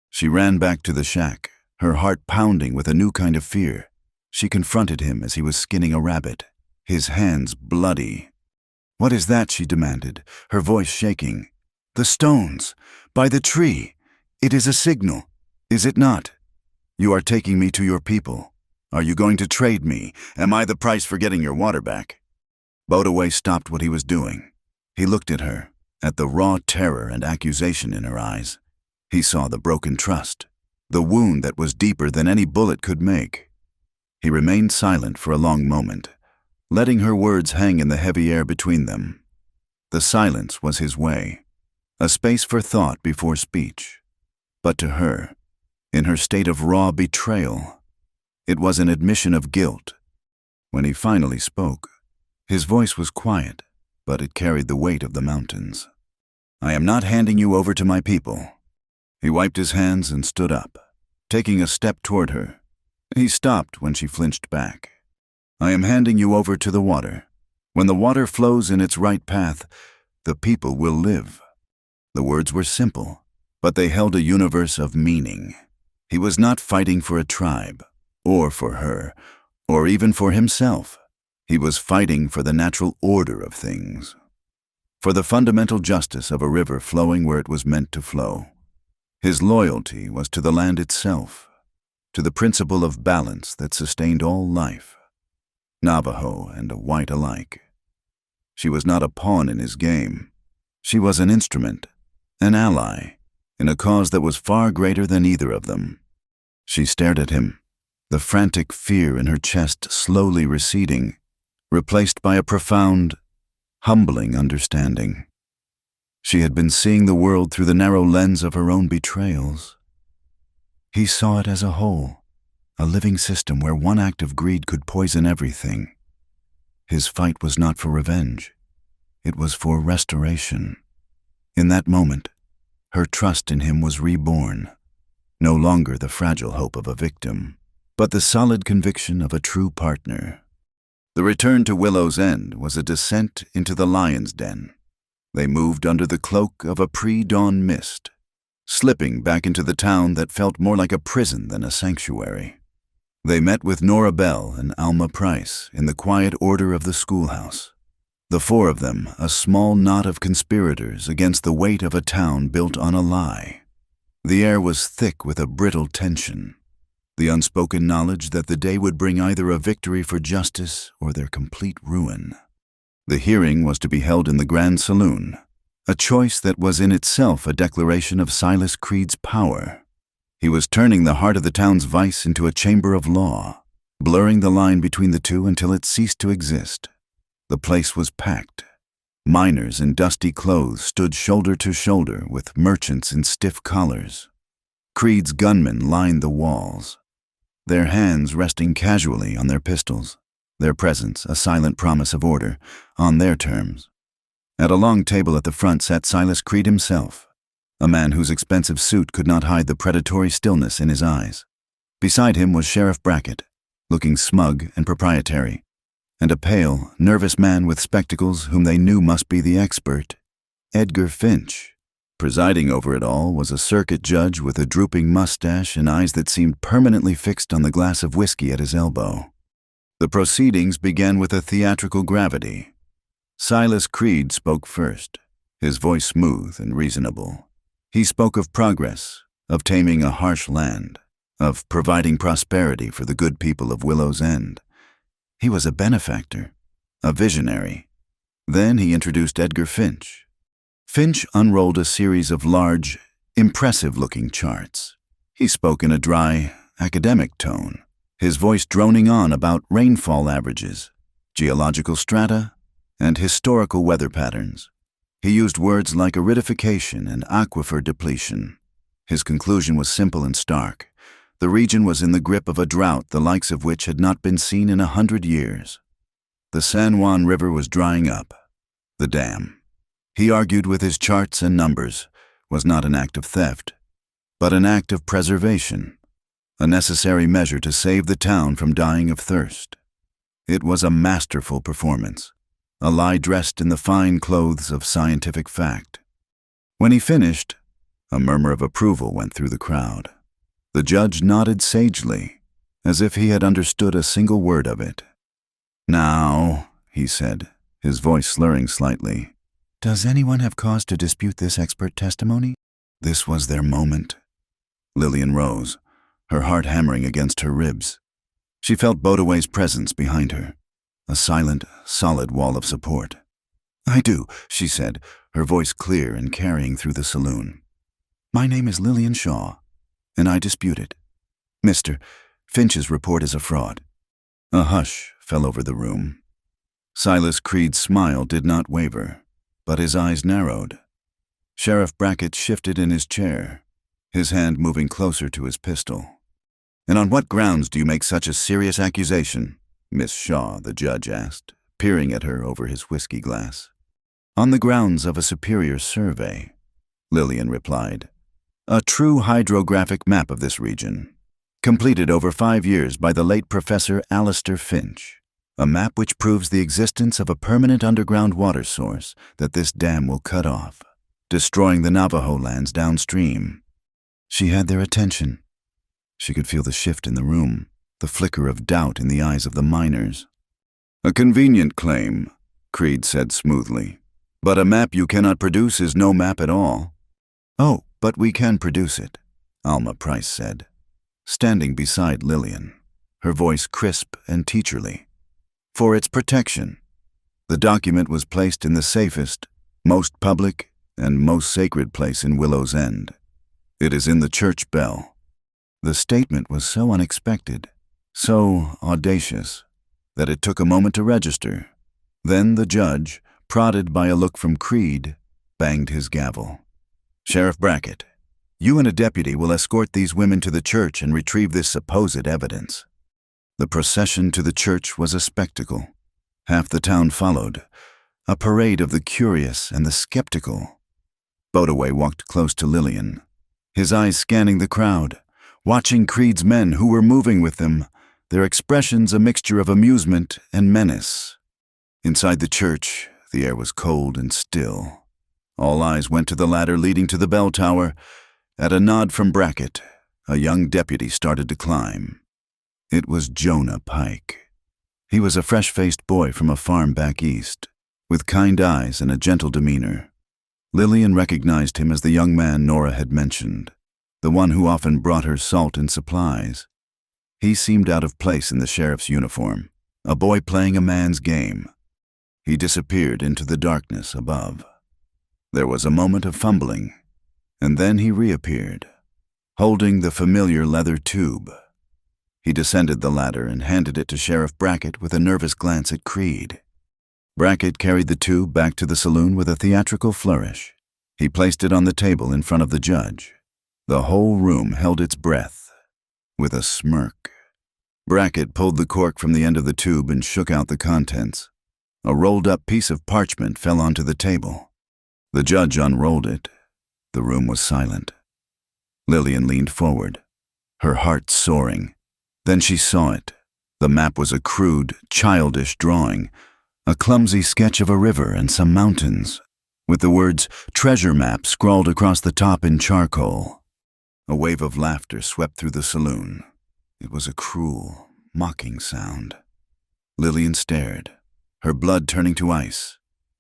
She ran back to the shack, her heart pounding with a new kind of fear. She confronted him as he was skinning a rabbit, his hands bloody. "What is that?" she demanded, her voice shaking. "The stones, by the tree. It is a signal, is it not? You are taking me to your people. Are you going to trade me? Am I the price for getting your water back?" Bodaway stopped what he was doing. He looked at her, at the raw terror and accusation in her eyes. He saw the broken trust, the wound that was deeper than any bullet could make. He remained silent for a long moment, letting her words hang in the heavy air between them. The silence was his way, a space for thought before speech. But to her, in her state of raw betrayal, it was an admission of guilt. When he finally spoke, his voice was quiet, but it carried the weight of the mountains. "I am not handing you over to my people." He wiped his hands and stood up, taking a step toward her. He stopped when she flinched back. "I am handing you over to the water. When the water flows in its right path, the people will live." The words were simple, but they held a universe of meaning. He was not fighting for a tribe, or for her, or even for himself. He was fighting for the natural order of things, for the fundamental justice of a river flowing where it was meant to flow. His loyalty was to the land itself, to the principle of balance that sustained all life, Navajo and white alike. She was not a pawn in his game. She was an instrument, an ally, in a cause that was far greater than either of them. She stared at him, the frantic fear in her chest slowly receding, replaced by a profound, humbling understanding. She had been seeing the world through the narrow lens of her own betrayals. He saw it as a whole, a living system where one act of greed could poison everything. His fight was not for revenge. It was for restoration. In that moment, her trust in him was reborn, no longer the fragile hope of a victim, but the solid conviction of a true partner. The return to Willow's End was a descent into the lion's den. They moved under the cloak of a pre-dawn mist, slipping back into the town that felt more like a prison than a sanctuary. They met with Nora Bell and Alma Price in the quiet order of the schoolhouse. The four of them, a small knot of conspirators against the weight of a town built on a lie. The air was thick with a brittle tension, the unspoken knowledge that the day would bring either a victory for justice or their complete ruin. The hearing was to be held in the Grand Saloon, a choice that was in itself a declaration of Silas Creed's power. He was turning the heart of the town's vice into a chamber of law, blurring the line between the two until it ceased to exist. The place was packed. Miners in dusty clothes stood shoulder to shoulder with merchants in stiff collars. Creed's gunmen lined the walls, their hands resting casually on their pistols, their presence a silent promise of order, on their terms. At a long table at the front sat Silas Creed himself, a man whose expensive suit could not hide the predatory stillness in his eyes. Beside him was Sheriff Brackett, looking smug and proprietary, and a pale, nervous man with spectacles whom they knew must be the expert, Edgar Finch. Presiding over it all was a circuit judge with a drooping mustache and eyes that seemed permanently fixed on the glass of whiskey at his elbow. The proceedings began with a theatrical gravity. Silas Creed spoke first, his voice smooth and reasonable. He spoke of progress, of taming a harsh land, of providing prosperity for the good people of Willow's End. He was a benefactor, a visionary. Then he introduced Edgar Finch. Finch unrolled a series of large, impressive-looking charts. He spoke in a dry, academic tone, his voice droning on about rainfall averages, geological strata, and historical weather patterns. He used words like aridification and aquifer depletion. His conclusion was simple and stark. The region was in the grip of a drought the likes of which had not been seen in 100 years. The San Juan River was drying up. The dam, he argued with his charts and numbers, was not an act of theft, but an act of preservation, a necessary measure to save the town from dying of thirst. It was a masterful performance, a lie dressed in the fine clothes of scientific fact. When he finished, a murmur of approval went through the crowd. The judge nodded sagely, as if he had understood a single word of it. "Now," he said, his voice slurring slightly, "does anyone have cause to dispute this expert testimony?" This was their moment. Lillian rose, her heart hammering against her ribs. She felt Bodaway's presence behind her, a silent, solid wall of support. "I do," she said, her voice clear and carrying through the saloon. "My name is Lillian Shaw, and I dispute it. Mr. Finch's report is a fraud." A hush fell over the room. Silas Creed's smile did not waver, but his eyes narrowed. Sheriff Brackett shifted in his chair, his hand moving closer to his pistol. "And on what grounds do you make such a serious accusation?" Miss Shaw, the judge asked, peering at her over his whiskey glass. "On the grounds of a superior survey," Lillian replied. "A true hydrographic map of this region, completed over 5 years by the late Professor Alistair Finch. A map which proves the existence of a permanent underground water source that this dam will cut off, destroying the Navajo lands downstream." She had their attention. She could feel the shift in the room, the flicker of doubt in the eyes of the miners. A convenient claim, Creed said smoothly. But a map you cannot produce is no map at all. Oh, but we can produce it, Alma Price said, standing beside Lillian, her voice crisp and teacherly. For its protection. The document was placed in the safest, most public, and most sacred place in Willow's End. It is in the church bell. The statement was so unexpected, so audacious, that it took a moment to register. Then the judge, prodded by a look from Creed, banged his gavel. Sheriff Brackett, you and a deputy will escort these women to the church and retrieve this supposed evidence. The procession to the church was a spectacle. Half the town followed, a parade of the curious and the skeptical. Bodaway walked close to Lillian, his eyes scanning the crowd, watching Creed's men who were moving with them, their expressions a mixture of amusement and menace. Inside the church, the air was cold and still. All eyes went to the ladder leading to the bell tower. At a nod from Brackett, a young deputy started to climb. It was Jonah Pike. He was a fresh-faced boy from a farm back east, with kind eyes and a gentle demeanor. Lillian recognized him as the young man Nora had mentioned, the one who often brought her salt and supplies. He seemed out of place in the sheriff's uniform, a boy playing a man's game. He disappeared into the darkness above. There was a moment of fumbling, and then he reappeared, holding the familiar leather tube. He descended the ladder and handed it to Sheriff Brackett with a nervous glance at Creed. Brackett carried the tube back to the saloon with a theatrical flourish. He placed it on the table in front of the judge. The whole room held its breath, with a smirk. Brackett pulled the cork from the end of the tube and shook out the contents. A rolled-up piece of parchment fell onto the table. The judge unrolled it. The room was silent. Lillian leaned forward, her heart soaring. Then she saw it. The map was a crude, childish drawing, a clumsy sketch of a river and some mountains, with the words "treasure map" scrawled across the top in charcoal. A wave of laughter swept through the saloon. It was a cruel, mocking sound. Lillian stared, her blood turning to ice.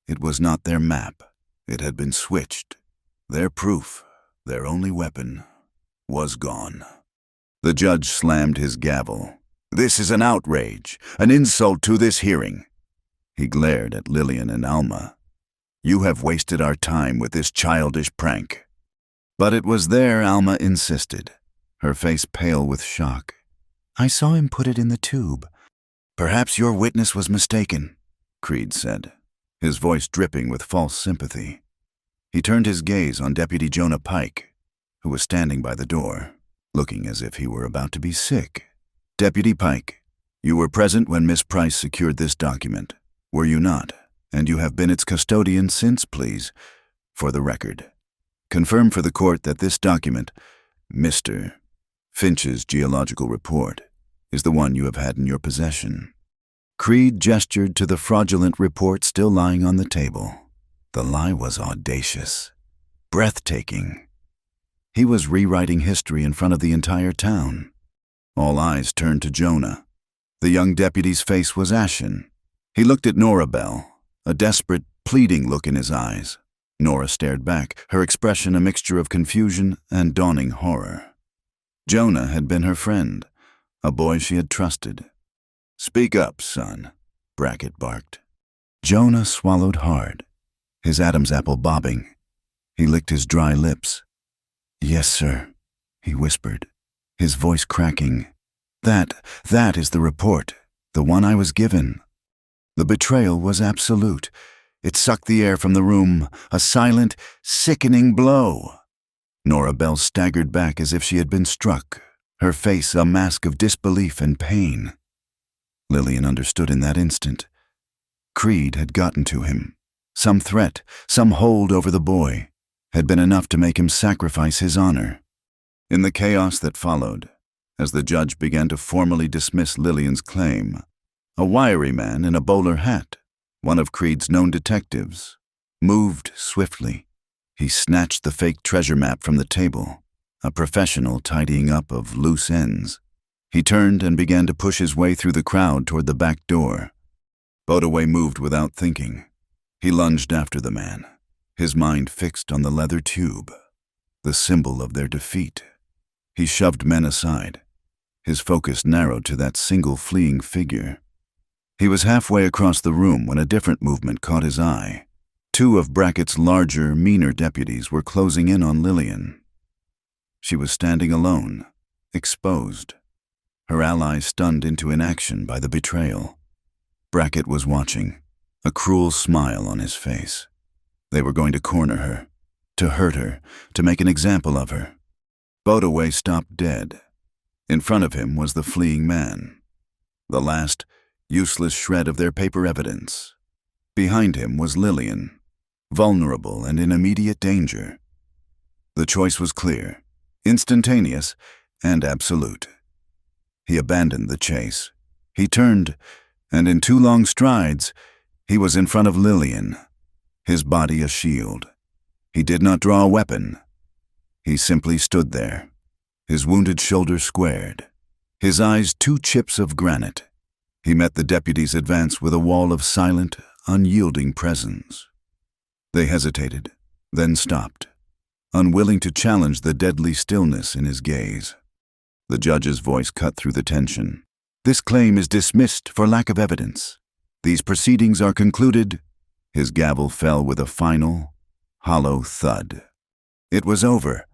It was not their map. It had been switched. Their proof, their only weapon, was gone. The judge slammed his gavel. This is an outrage, an insult to this hearing. He glared at Lillian and Alma. You have wasted our time with this childish prank. But it was there Alma insisted, her face pale with shock. I saw him put it in the tube. Perhaps your witness was mistaken, Creed said, his voice dripping with false sympathy. He turned his gaze on Deputy Jonah Pike, who was standing by the door, looking as if he were about to be sick. Deputy Pike, you were present when Miss Price secured this document, were you not? And you have been its custodian since, please, for the record. Confirm for the court that this document, Mr. Finch's geological report, is the one you have had in your possession. Creed gestured to the fraudulent report still lying on the table. The lie was audacious, breathtaking. He was rewriting history in front of the entire town. All eyes turned to Jonah. The young deputy's face was ashen. He looked at Nora Bell, a desperate, pleading look in his eyes. Nora stared back, her expression a mixture of confusion and dawning horror. Jonah had been her friend, a boy she had trusted. Speak up, son, Brackett barked. Jonah swallowed hard, his Adam's apple bobbing. He licked his dry lips. Yes, sir, he whispered, his voice cracking. That is the report, the one I was given. The betrayal was absolute. It sucked the air from the room, a silent, sickening blow. Nora Bell staggered back as if she had been struck, her face a mask of disbelief and pain. Lillian understood in that instant. Creed had gotten to him. Some threat, some hold over the boy, had been enough to make him sacrifice his honor. In the chaos that followed, as the judge began to formally dismiss Lillian's claim, a wiry man in a bowler hat, one of Creed's known detectives, moved swiftly. He snatched the fake treasure map from the table, a professional tidying up of loose ends. He turned and began to push his way through the crowd toward the back door. Bodaway moved without thinking. He lunged after the man, his mind fixed on the leather tube, the symbol of their defeat. He shoved men aside, his focus narrowed to that single fleeing figure. He was halfway across the room when a different movement caught his eye. Two of Brackett's larger, meaner deputies were closing in on Lillian. She was standing alone, exposed, her allies stunned into inaction by the betrayal. Brackett was watching, a cruel smile on his face. They were going to corner her, to hurt her, to make an example of her. Bodaway stopped dead. In front of him was the fleeing man, the last, useless shred of their paper evidence. Behind him was Lillian, vulnerable and in immediate danger. The choice was clear, instantaneous, and absolute. He abandoned the chase. He turned, and in 2 long strides, he was in front of Lillian, his body a shield. He did not draw a weapon. He simply stood there, his wounded shoulder squared, his eyes 2 chips of granite. He met the deputy's advance with a wall of silent, unyielding presence. They hesitated, then stopped, unwilling to challenge the deadly stillness in his gaze. The judge's voice cut through the tension. "This claim is dismissed for lack of evidence. These proceedings are concluded." His gavel fell with a final, hollow thud. It was over.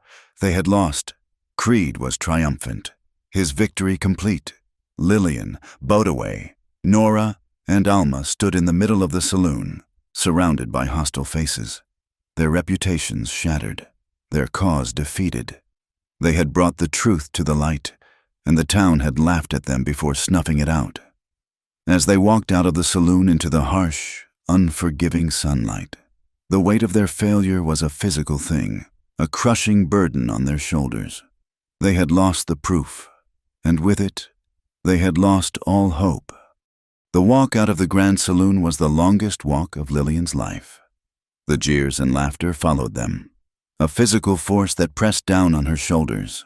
They had lost. Creed was triumphant, his victory complete. Lillian, Bodaway, Nora, and Alma stood in the middle of the saloon, surrounded by hostile faces. Their reputations shattered, their cause defeated. They had brought the truth to the light, and the town had laughed at them before snuffing it out. As they walked out of the saloon into the harsh, unforgiving sunlight, the weight of their failure was a physical thing, a crushing burden on their shoulders. They had lost the proof, and with it, they had lost all hope. The walk out of the Grand Saloon was the longest walk of Lillian's life. The jeers and laughter followed them, a physical force that pressed down on her shoulders.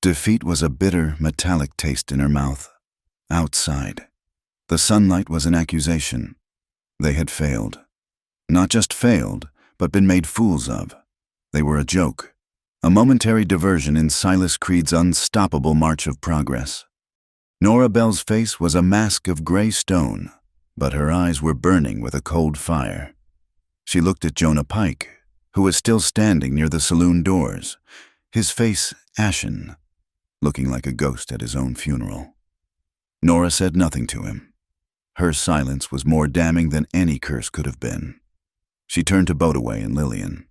Defeat was a bitter, metallic taste in her mouth. Outside, the sunlight was an accusation. They had failed. Not just failed, but been made fools of. They were a joke, a momentary diversion in Silas Creed's unstoppable march of progress. Nora Bell's face was a mask of gray stone, but her eyes were burning with a cold fire. She looked at Jonah Pike, who was still standing near the saloon doors, his face ashen, looking like a ghost at his own funeral. Nora said nothing to him. Her silence was more damning than any curse could have been. She turned to Bodaway and Lillian.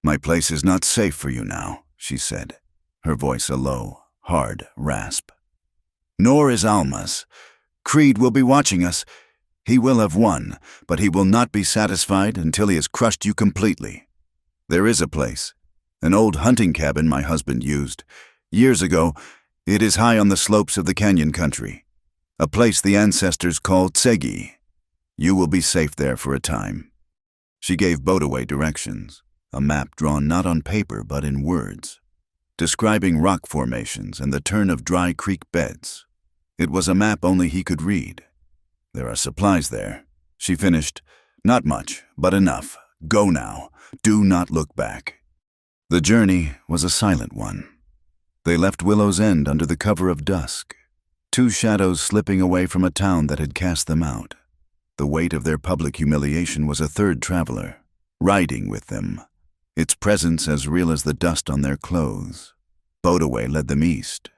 "My place is not safe for you now," she said, her voice a low, hard rasp. "Nor is Alma's. Creed will be watching us. He will have won, but he will not be satisfied until he has crushed you completely. There is a place, an old hunting cabin my husband used. Years ago, it is high on the slopes of the canyon country, a place the ancestors called Tsegi. You will be safe there for a time." She gave Bodaway directions, a map drawn not on paper but in words, describing rock formations and the turn of dry creek beds. It was a map only he could read. "There are supplies there," she finished. "Not much, but enough. Go now. Do not look back." The journey was a silent one. They left Willow's End under the cover of dusk, 2 shadows slipping away from a town that had cast them out. The weight of their public humiliation was a third traveler, riding with them, its presence as real as the dust on their clothes. Bodaway led them east,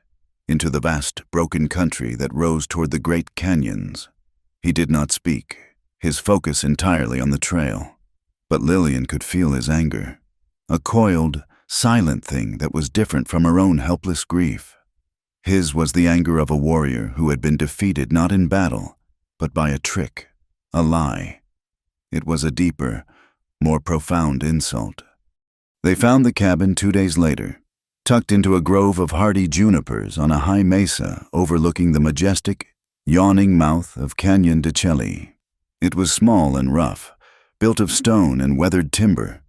into the vast, broken country that rose toward the great canyons. He did not speak, his focus entirely on the trail. But Lillian could feel his anger, a coiled, silent thing that was different from her own helpless grief. His was the anger of a warrior who had been defeated not in battle, but by a trick, a lie. It was a deeper, more profound insult. They found the cabin 2 days later, tucked into a grove of hardy junipers on a high mesa overlooking the majestic, yawning mouth of Canyon de Chelly. It was small and rough, built of stone and weathered timber,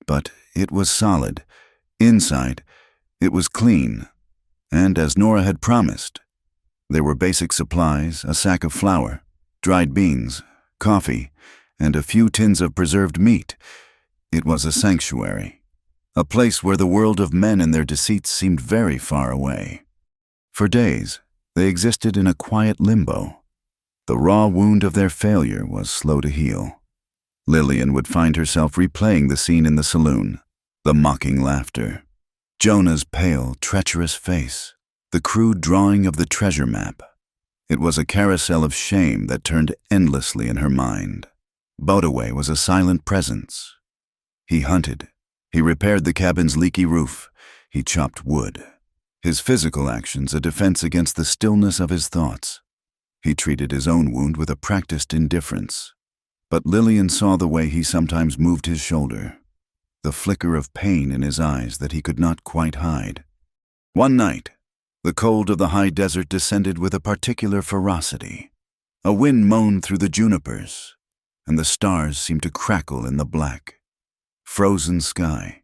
but it was solid. Inside, it was clean, and as Nora had promised, there were basic supplies, a sack of flour, dried beans, coffee, and a few tins of preserved meat. It was a sanctuary, a place where the world of men and their deceits seemed very far away. For days, they existed in a quiet limbo. The raw wound of their failure was slow to heal. Lillian would find herself replaying the scene in the saloon, the mocking laughter, Jonah's pale, treacherous face, the crude drawing of the treasure map. It was a carousel of shame that turned endlessly in her mind. Bodaway was a silent presence. He hunted. He repaired the cabin's leaky roof. He chopped wood. His physical actions a defense against the stillness of his thoughts. He treated his own wound with a practiced indifference. But Lillian saw the way he sometimes moved his shoulder, the flicker of pain in his eyes that he could not quite hide. One night, the cold of the high desert descended with a particular ferocity. A wind moaned through the junipers, and the stars seemed to crackle in the black, frozen sky.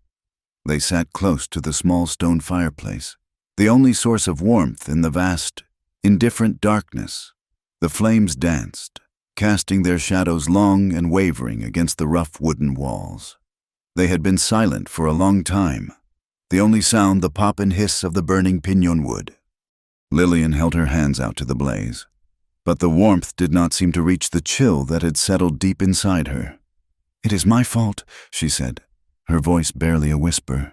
They sat close to the small stone fireplace, the only source of warmth in the vast, indifferent darkness. The flames danced, casting their shadows long and wavering against the rough wooden walls. They had been silent for a long time, the only sound the pop and hiss of the burning piñon wood. Lillian held her hands out to the blaze, but the warmth did not seem to reach the chill that had settled deep inside her. "It is my fault," she said, her voice barely a whisper.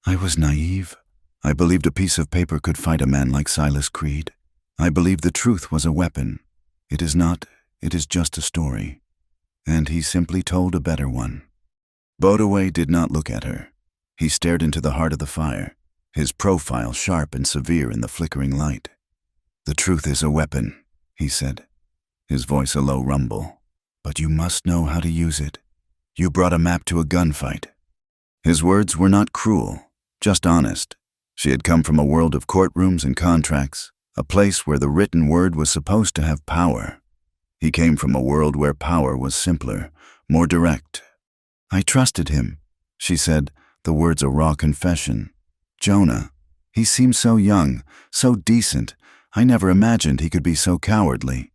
"I was naive. I believed a piece of paper could fight a man like Silas Creed. I believed the truth was a weapon. It is not, it is just a story." And he simply told a better one. Bodaway did not look at her. He stared into the heart of the fire, his profile sharp and severe in the flickering light. "The truth is a weapon," he said, his voice a low rumble. "But you must know how to use it. You brought a map to a gunfight." His words were not cruel, just honest. She had come from a world of courtrooms and contracts, a place where the written word was supposed to have power. He came from a world where power was simpler, more direct. "I trusted him," she said, the words a raw confession. "Jonah, he seemed so young, so decent. I never imagined he could be so cowardly."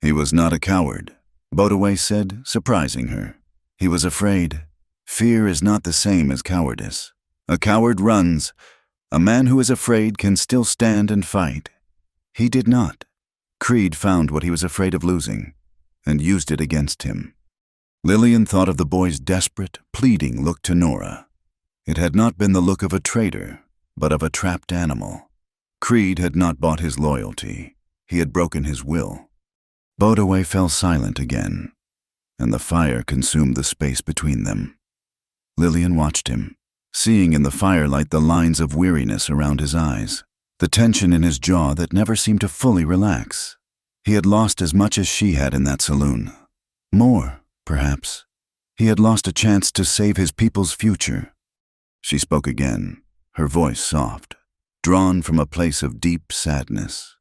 "He was not a coward," Bodaway said, surprising her. "He was afraid. Fear is not the same as cowardice. A coward runs. A man who is afraid can still stand and fight." He did not. Creed found what he was afraid of losing and used it against him. Lillian thought of the boy's desperate, pleading look to Nora. It had not been the look of a traitor, but of a trapped animal. Creed had not bought his loyalty. He had broken his will. Bodaway fell silent again, and the fire consumed the space between them. Lillian watched him, seeing in the firelight the lines of weariness around his eyes, the tension in his jaw that never seemed to fully relax. He had lost as much as she had in that saloon. More, perhaps. He had lost a chance to save his people's future. She spoke again, her voice soft, drawn from a place of deep sadness.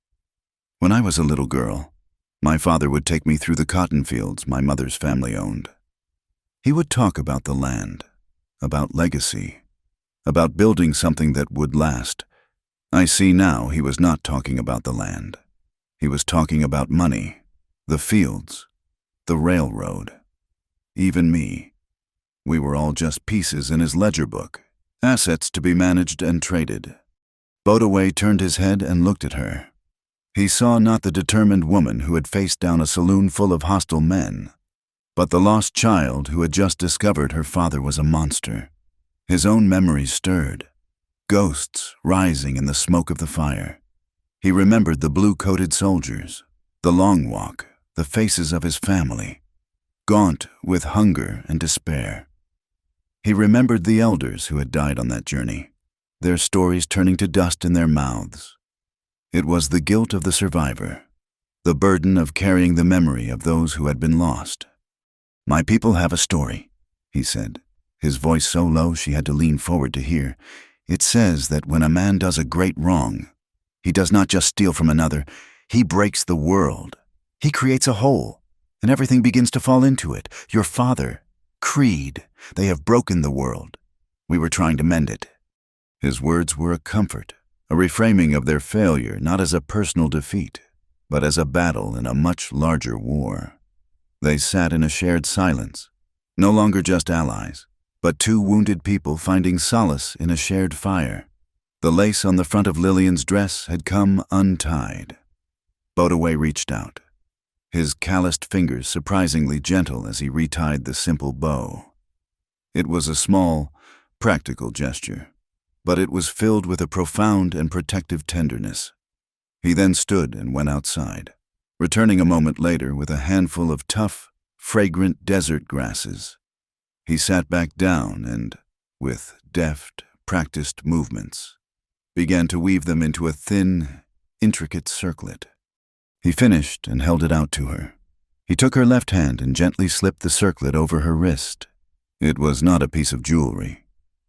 "When I was a little girl, my father would take me through the cotton fields my mother's family owned. He would talk about the land, about legacy, about building something that would last. I see now he was not talking about the land. He was talking about money, the fields, the railroad. Even me. We were all just pieces in his ledger book, assets to be managed and traded." Bodaway turned his head and looked at her. He saw not the determined woman who had faced down a saloon full of hostile men, but the lost child who had just discovered her father was a monster. His own memories stirred, ghosts rising in the smoke of the fire. He remembered the blue-coated soldiers, the long walk, the faces of his family, gaunt with hunger and despair. He remembered the elders who had died on that journey, their stories turning to dust in their mouths. It was the guilt of the survivor, the burden of carrying the memory of those who had been lost. "My people have a story," he said, his voice so low she had to lean forward to hear. "It says that when a man does a great wrong, he does not just steal from another, he breaks the world. He creates a hole, and everything begins to fall into it. Your father, Creed, they have broken the world. We were trying to mend it." His words were a comfort, a reframing of their failure not as a personal defeat, but as a battle in a much larger war. They sat in a shared silence, no longer just allies, but two wounded people finding solace in a shared fire. The lace on the front of Lillian's dress had come untied. Bodaway reached out, his calloused fingers surprisingly gentle as he retied the simple bow. It was a small, practical gesture, but it was filled with a profound and protective tenderness. He then stood and went outside, returning a moment later with a handful of tough, fragrant desert grasses. He sat back down and, with deft, practiced movements, began to weave them into a thin, intricate circlet. He finished and held it out to her. He took her left hand and gently slipped the circlet over her wrist. It was not a piece of jewelry,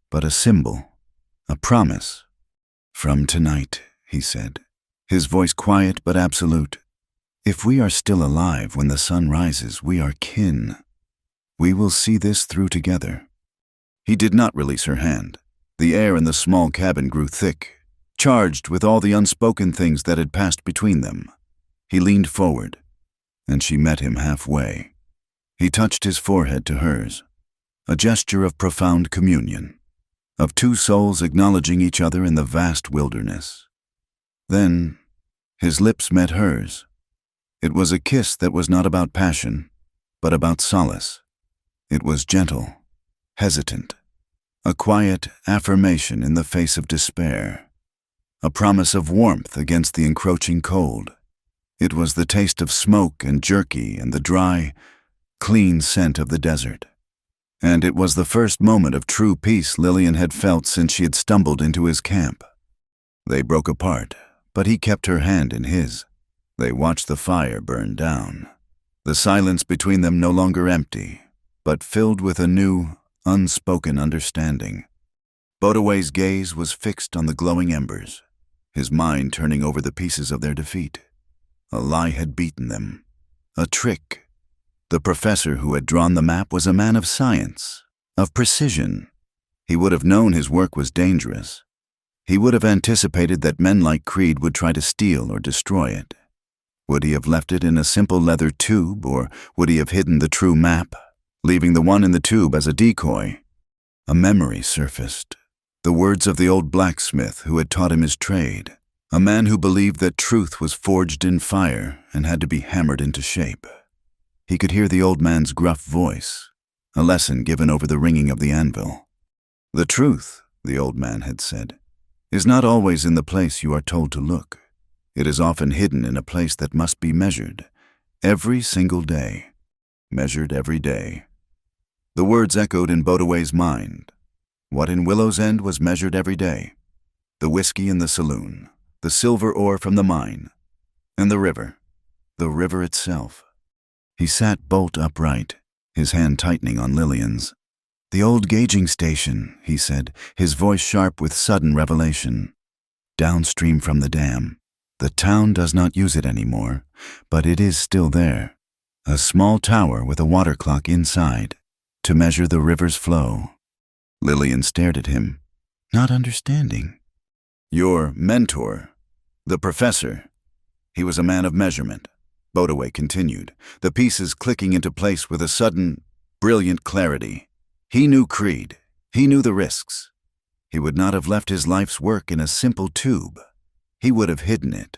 but a symbol, a promise. "From tonight," he said, his voice quiet but absolute. "If we are still alive when the sun rises, we are kin. We will see this through together." He did not release her hand. The air in the small cabin grew thick, charged with all the unspoken things that had passed between them. He leaned forward, and she met him halfway. He touched his forehead to hers, a gesture of profound communion, of two souls acknowledging each other in the vast wilderness. Then, his lips met hers. It was a kiss that was not about passion, but about solace. It was gentle, hesitant, a quiet affirmation in the face of despair, a promise of warmth against the encroaching cold. It was the taste of smoke and jerky and the dry, clean scent of the desert. And it was the first moment of true peace Lillian had felt since she had stumbled into his camp. They broke apart, but he kept her hand in his. They watched the fire burn down, the silence between them no longer empty, but filled with a new, unspoken understanding. Bodaway's gaze was fixed on the glowing embers, his mind turning over the pieces of their defeat. A lie had beaten them, a trick. The professor who had drawn the map was a man of science, of precision. He would have known his work was dangerous. He would have anticipated that men like Creed would try to steal or destroy it. Would he have left it in a simple leather tube, or would he have hidden the true map, leaving the one in the tube as a decoy? A memory surfaced, the words of the old blacksmith who had taught him his trade, a man who believed that truth was forged in fire and had to be hammered into shape. He could hear the old man's gruff voice, a lesson given over the ringing of the anvil. "The truth," the old man had said, "is not always in the place you are told to look. It is often hidden in a place that must be measured, every single day, measured every day." The words echoed in Bodaway's mind. What in Willow's End was measured every day? The whiskey in the saloon, the silver ore from the mine, and the river itself. He sat bolt upright, his hand tightening on Lillian's. "The old gauging station," he said, his voice sharp with sudden revelation. "Downstream from the dam. The town does not use it anymore, but it is still there. A small tower with a water clock inside, to measure the river's flow." Lillian stared at him, not understanding. "Your mentor, the professor, he was a man of measurement," Bodaway continued, the pieces clicking into place with a sudden, brilliant clarity. "He knew Creed. He knew the risks. He would not have left his life's work in a simple tube. He would have hidden it.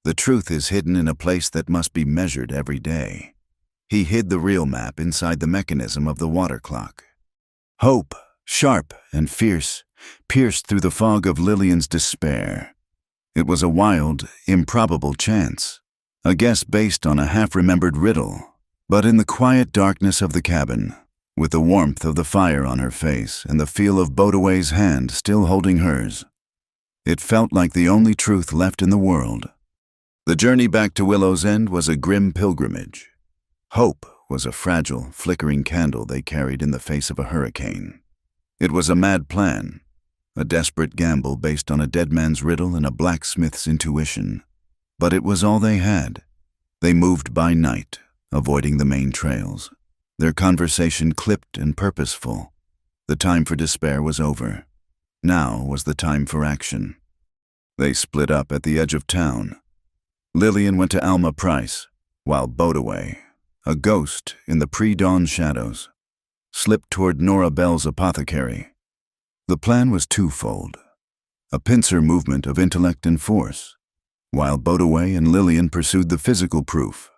The truth is hidden in a place that must be measured every day. He hid the real map inside the mechanism of the water clock." Hope, sharp and fierce, pierced through the fog of Lillian's despair. It was a wild, improbable chance, a guess based on a half-remembered riddle. But in the quiet darkness of the cabin, with the warmth of the fire on her face and the feel of Bodaway's hand still holding hers, it felt like the only truth left in the world. The journey back to Willow's End was a grim pilgrimage. Hope was a fragile, flickering candle they carried in the face of a hurricane. It was a mad plan, a desperate gamble based on a dead man's riddle and a blacksmith's intuition. But it was all they had. They moved by night, avoiding the main trails, their conversation clipped and purposeful. The time for despair was over. Now was the time for action. They split up at the edge of town. Lillian went to Alma Price, while Bodaway, a ghost in the pre-dawn shadows, slipped toward Nora Bell's apothecary. The plan was twofold: a pincer movement of intellect and force, while Bodaway and Lillian pursued the physical proof.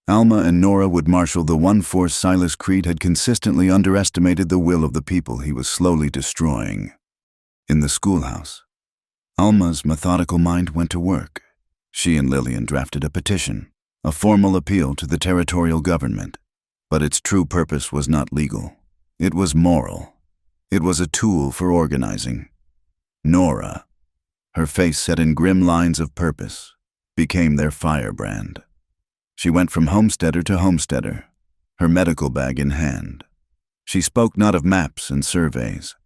Alma and Nora would marshal the one force Silas Creed had consistently underestimated the will of the people he was slowly destroying. In the schoolhouse, Alma's methodical mind went to work. She and Lillian drafted a petition, a formal appeal to the territorial government. But its true purpose was not legal. It was moral. It was a tool for organizing. Nora, her face set in grim lines of purpose, became their firebrand. She went from homesteader to homesteader, her medical bag in hand. She spoke not of maps and surveys,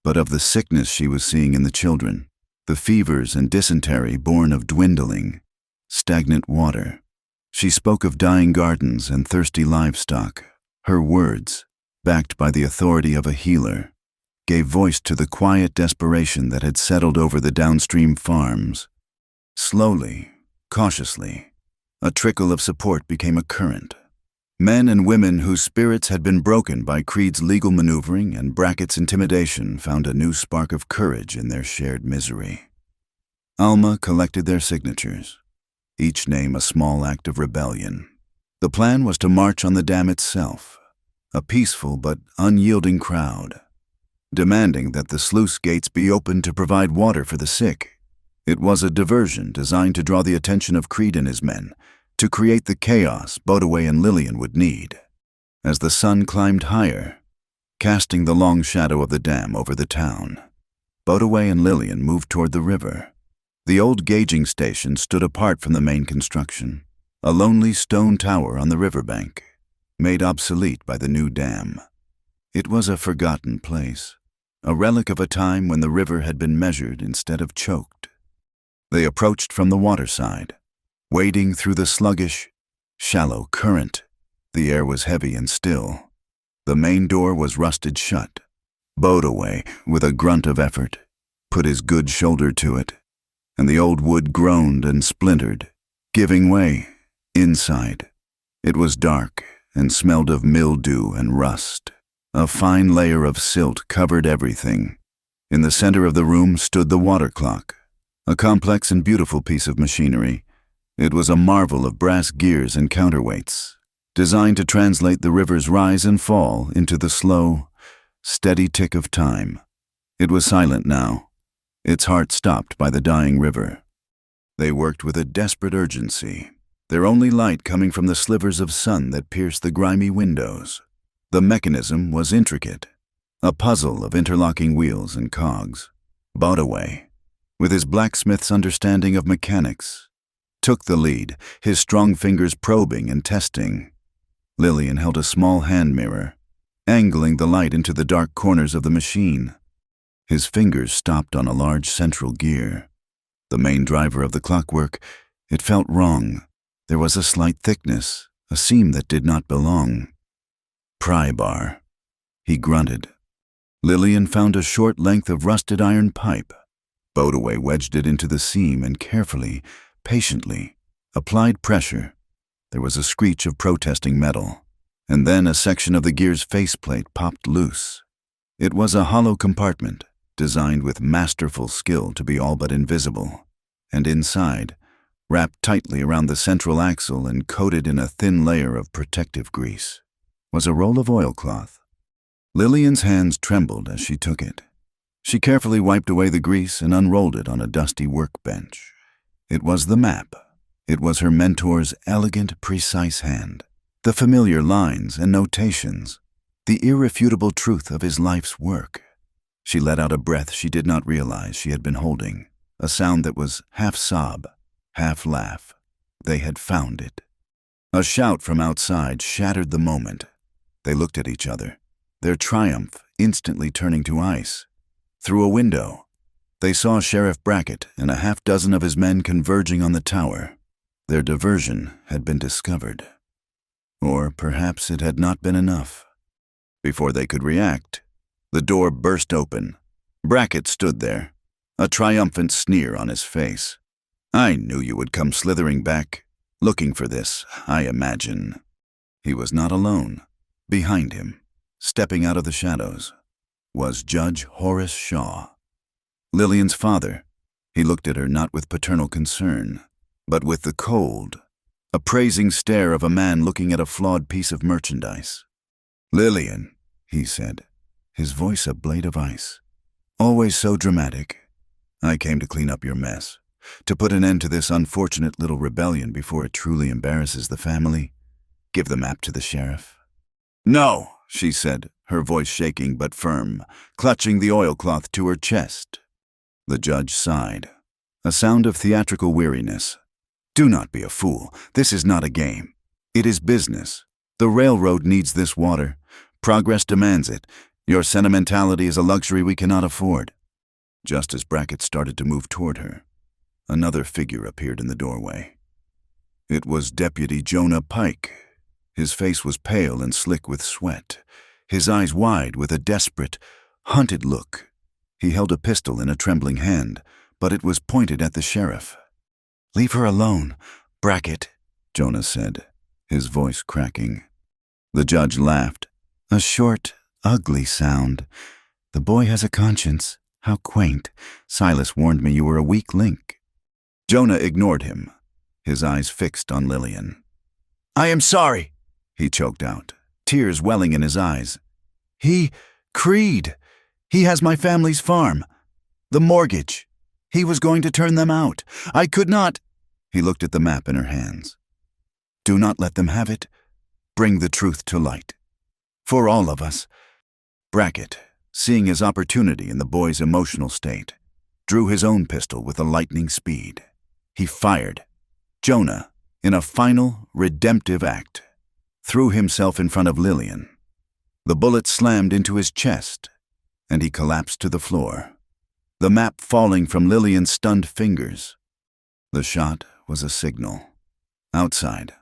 but of the sickness she was seeing in the children, the fevers and dysentery born of dwindling, stagnant water. She spoke of dying gardens and thirsty livestock. Her words, backed by the authority of a healer, gave voice to the quiet desperation that had settled over the downstream farms. Slowly, cautiously, a trickle of support became a current. Men and women whose spirits had been broken by Creed's legal maneuvering and Brackett's intimidation found a new spark of courage in their shared misery. Alma collected their signatures, each name a small act of rebellion. The plan was to march on the dam itself, a peaceful but unyielding crowd, demanding that the sluice gates be opened to provide water for the sick. It was a diversion designed to draw the attention of Creed and his men, to create the chaos Bodaway and Lillian would need. As the sun climbed higher, casting the long shadow of the dam over the town, Bodaway and Lillian moved toward the river. The old gauging station stood apart from the main construction, a lonely stone tower on the riverbank, made obsolete by the new dam. It was a forgotten place, a relic of a time when the river had been measured instead of choked. They approached from the waterside, wading through the sluggish, shallow current. The air was heavy and still. The main door was rusted shut. Bodaway, with a grunt of effort, put his good shoulder to it, and the old wood groaned and splintered, giving way. Inside, it was dark and smelled of mildew and rust. A fine layer of silt covered everything. In the center of the room stood the water clock, a complex and beautiful piece of machinery. It was a marvel of brass gears and counterweights, designed to translate the river's rise and fall into the slow, steady tick of time. It was silent now, its heart stopped by the dying river. They worked with a desperate urgency, their only light coming from the slivers of sun that pierced the grimy windows. The mechanism was intricate, a puzzle of interlocking wheels and cogs. Bodaway, with his blacksmith's understanding of mechanics, took the lead, his strong fingers probing and testing. Lillian held a small hand mirror, angling the light into the dark corners of the machine. His fingers stopped on a large central gear. The main driver of the clockwork, it felt wrong. There was a slight thickness, a seam that did not belong. Pry bar, he grunted. Lillian found a short length of rusted iron pipe. Bodaway wedged it into the seam and carefully, patiently, applied pressure. There was a screech of protesting metal, and then a section of the gear's faceplate popped loose. It was a hollow compartment, designed with masterful skill to be all but invisible, and inside, wrapped tightly around the central axle and coated in a thin layer of protective grease, was a roll of oilcloth. Lillian's hands trembled as she took it. She carefully wiped away the grease and unrolled it on a dusty workbench. It was the map. It was her mentor's elegant, precise hand. The familiar lines and notations. The irrefutable truth of his life's work. She let out a breath she did not realize she had been holding, a sound that was half sob, half laugh. They had found it. A shout from outside shattered the moment. They looked at each other, their triumph instantly turning to ice. Through a window, they saw Sheriff Brackett and a half-dozen of his men converging on the tower. Their diversion had been discovered. Or perhaps it had not been enough. Before they could react, the door burst open. Brackett stood there, a triumphant sneer on his face. "I knew you would come slithering back, looking for this, I imagine." He was not alone. Behind him, stepping out of the shadows, was Judge Horace Shaw. Lillian's father. He looked at her not with paternal concern, but with the cold, appraising stare of a man looking at a flawed piece of merchandise. "Lillian," he said, his voice a blade of ice. "Always so dramatic. I came to clean up your mess, to put an end to this unfortunate little rebellion before it truly embarrasses the family. Give the map to the sheriff." "No," she said, her voice shaking but firm, clutching the oilcloth to her chest. The judge sighed, a sound of theatrical weariness. "Do not be a fool. This is not a game. It is business. The railroad needs this water. Progress demands it. Your sentimentality is a luxury we cannot afford." Just as Brackett started to move toward her, another figure appeared in the doorway. It was Deputy Jonah Pike. His face was pale and slick with sweat, his eyes wide with a desperate, hunted look. He held a pistol in a trembling hand, but it was pointed at the sheriff. "Leave her alone, Brackett," Jonah said, his voice cracking. The judge laughed. "A short, ugly sound. The boy has a conscience. How quaint. Silas warned me you were a weak link." Jonah ignored him, his eyes fixed on Lillian. "I am sorry," he choked out, tears welling in his eyes. Creed. He has my family's farm. The mortgage. He was going to turn them out. I could not." He looked at the map in her hands. "Do not let them have it. Bring the truth to light. For all of us." Brackett, seeing his opportunity in the boy's emotional state, drew his own pistol with a lightning speed. He fired. Jonah, in a final, redemptive act, threw himself in front of Lillian. The bullet slammed into his chest, and he collapsed to the floor, the map falling from Lillian's stunned fingers. The shot was a signal. Outside,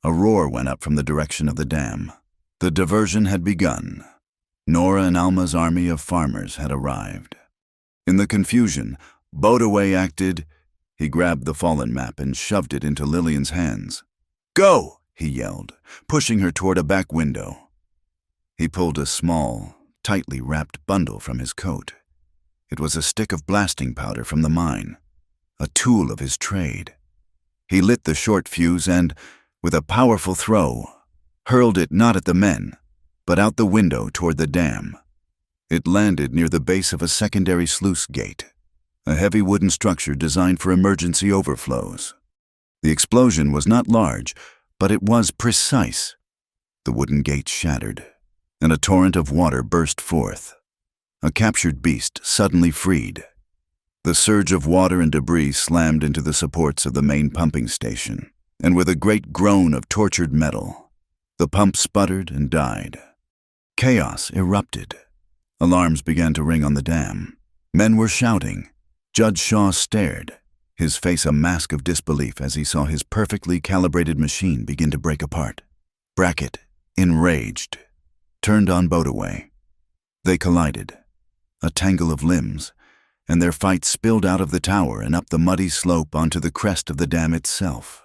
a roar went up from the direction of the dam. The diversion had begun. Nora and Alma's army of farmers had arrived. In the confusion, Bodaway acted. He grabbed the fallen map and shoved it into Lillian's hands. "Go!" he yelled, pushing her toward a back window. He pulled a small, tightly wrapped bundle from his coat. It was a stick of blasting powder from the mine, a tool of his trade. He lit the short fuse and, with a powerful throw, hurled it not at the men, but out the window toward the dam. It landed near the base of a secondary sluice gate, a heavy wooden structure designed for emergency overflows. The explosion was not large, but it was precise. The wooden gate shattered, and a torrent of water burst forth. A captured beast suddenly freed. The surge of water and debris slammed into the supports of the main pumping station, and with a great groan of tortured metal, the pump sputtered and died. Chaos erupted. Alarms began to ring on the dam. Men were shouting. Judge Shaw stared, his face a mask of disbelief as he saw his perfectly calibrated machine begin to break apart. Brackett, enraged, turned on Bodaway. They collided, a tangle of limbs, and their fight spilled out of the tower and up the muddy slope onto the crest of the dam itself.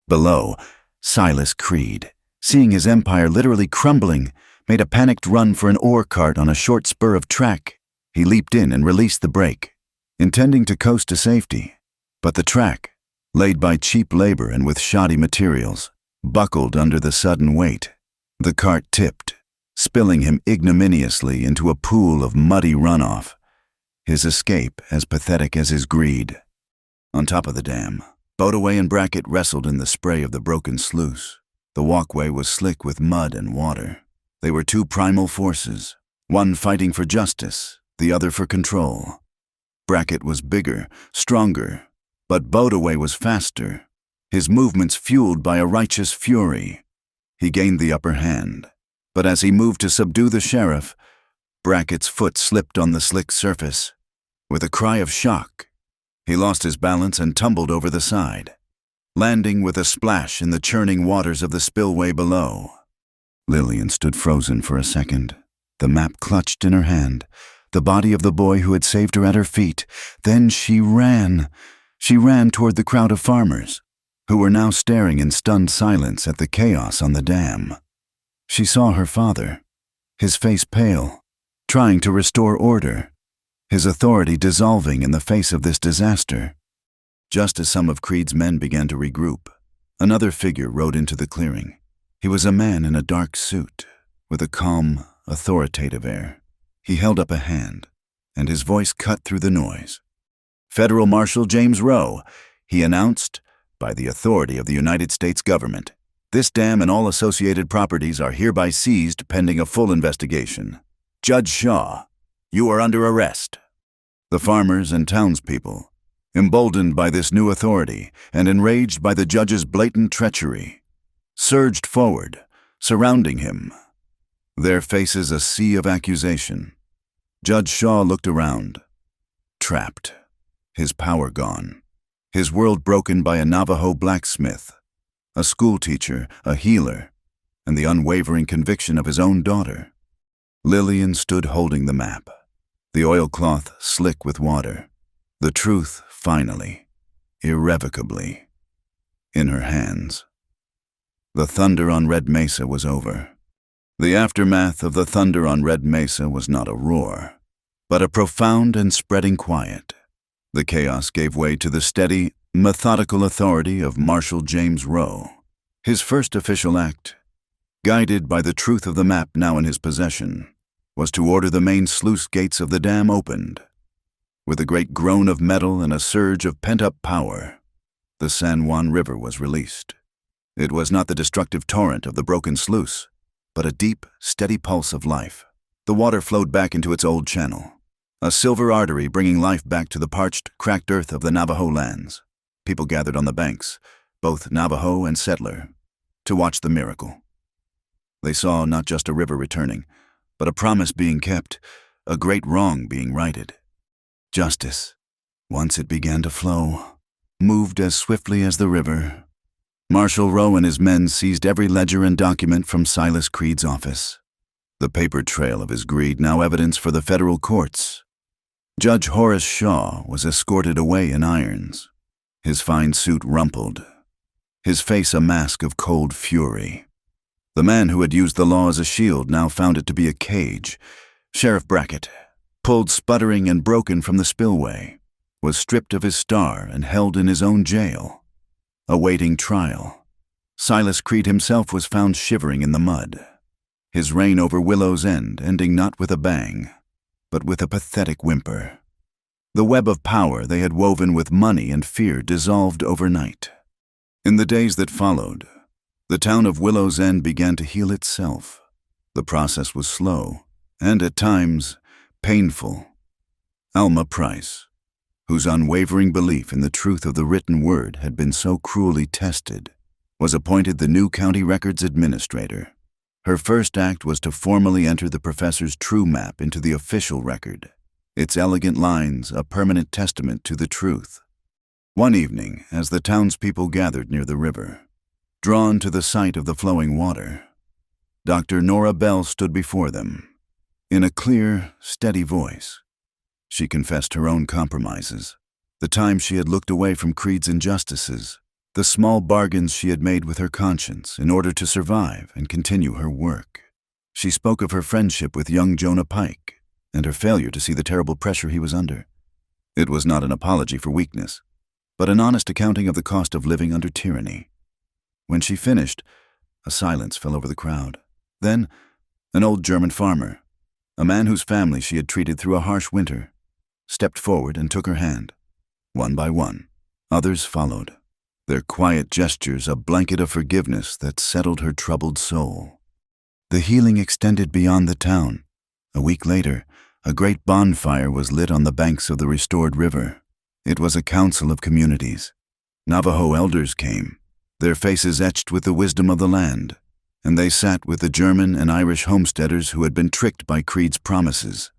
Below, Silas Creed, seeing his empire literally crumbling, made a panicked run for an ore cart on a short spur of track. He leaped in and released the brake, intending to coast to safety. But the track, laid by cheap labor and with shoddy materials, buckled under the sudden weight. The cart tipped, spilling him ignominiously into a pool of muddy runoff, his escape as pathetic as his greed. On top of the dam, Bodaway and Brackett wrestled in the spray of the broken sluice. The walkway was slick with mud and water. They were two primal forces, one fighting for justice, the other for control. Brackett was bigger, stronger, but Bodaway was faster, his movements fueled by a righteous fury. He gained the upper hand, but as he moved to subdue the sheriff, Brackett's foot slipped on the slick surface. With a cry of shock, he lost his balance and tumbled over the side, landing with a splash in the churning waters of the spillway below. Lillian stood frozen for a second, the map clutched in her hand, the body of the boy who had saved her at her feet. Then she ran. She ran toward the crowd of farmers. who were now staring in stunned silence at the chaos on the dam. She saw her father, his face pale, trying to restore order, his authority dissolving in the face of this disaster. Just as some of Creed's men began to regroup, another figure rode into the clearing. He was a man in a dark suit, with a calm, authoritative air. He held up a hand, and his voice cut through the noise. "Federal Marshal James Rowe," he announced, "by the authority of the United States government, this dam and all associated properties are hereby seized pending a full investigation. Judge Shaw, you are under arrest." The farmers and townspeople, emboldened by this new authority and enraged by the judge's blatant treachery, surged forward, surrounding him, their faces a sea of accusation. Judge Shaw looked around, trapped, his power gone, his world broken by a Navajo blacksmith, a schoolteacher, a healer, and the unwavering conviction of his own daughter. Lillian stood holding the map, the oilcloth slick with water, the truth finally, irrevocably, in her hands. The thunder on Red Mesa was over. The aftermath of the thunder on Red Mesa was not a roar, but a profound and spreading quiet. The chaos gave way to the steady, methodical authority of Marshal James Rowe. His first official act, guided by the truth of the map now in his possession, was to order the main sluice gates of the dam opened. With a great groan of metal and a surge of pent-up power, the San Juan River was released. It was not the destructive torrent of the broken sluice, but a deep, steady pulse of life. The water flowed back into its old channel, a silver artery bringing life back to the parched, cracked earth of the Navajo lands. People gathered on the banks, both Navajo and settler, to watch the miracle. They saw not just a river returning, but a promise being kept, a great wrong being righted. Justice, once it began to flow, moved as swiftly as the river. Marshal Rowe and his men seized every ledger and document from Silas Creed's office, the paper trail of his greed now evidence for the federal courts. Judge Horace Shaw was escorted away in irons, his fine suit rumpled, his face a mask of cold fury. The man who had used the law as a shield now found it to be a cage. Sheriff Brackett, pulled sputtering and broken from the spillway, was stripped of his star and held in his own jail, awaiting trial. Silas Creed himself was found shivering in the mud, his reign over Willow's End ending not with a bang, but with a pathetic whimper. The web of power they had woven with money and fear dissolved overnight. In the days that followed, the town of Willow's End began to heal itself. The process was slow, and at times, painful. Alma Price, whose unwavering belief in the truth of the written word had been so cruelly tested, was appointed the new county records administrator. Her first act was to formally enter the professor's true map into the official record, its elegant lines a permanent testament to the truth. One evening, as the townspeople gathered near the river, drawn to the sight of the flowing water, Dr. Nora Bell stood before them. In a clear, steady voice, she confessed her own compromises, the times she had looked away from Creed's injustices, the small bargains she had made with her conscience in order to survive and continue her work. She spoke of her friendship with young Jonah Pike and her failure to see the terrible pressure he was under. It was not an apology for weakness, but an honest accounting of the cost of living under tyranny. When she finished, a silence fell over the crowd. Then, an old German farmer, a man whose family she had treated through a harsh winter, stepped forward and took her hand. One by one, others followed, their quiet gestures a blanket of forgiveness that settled her troubled soul. The healing extended beyond the town. A week later, a great bonfire was lit on the banks of the restored river. It was a council of communities. Navajo elders came, their faces etched with the wisdom of the land, and they sat with the German and Irish homesteaders who had been tricked by Creed's promises.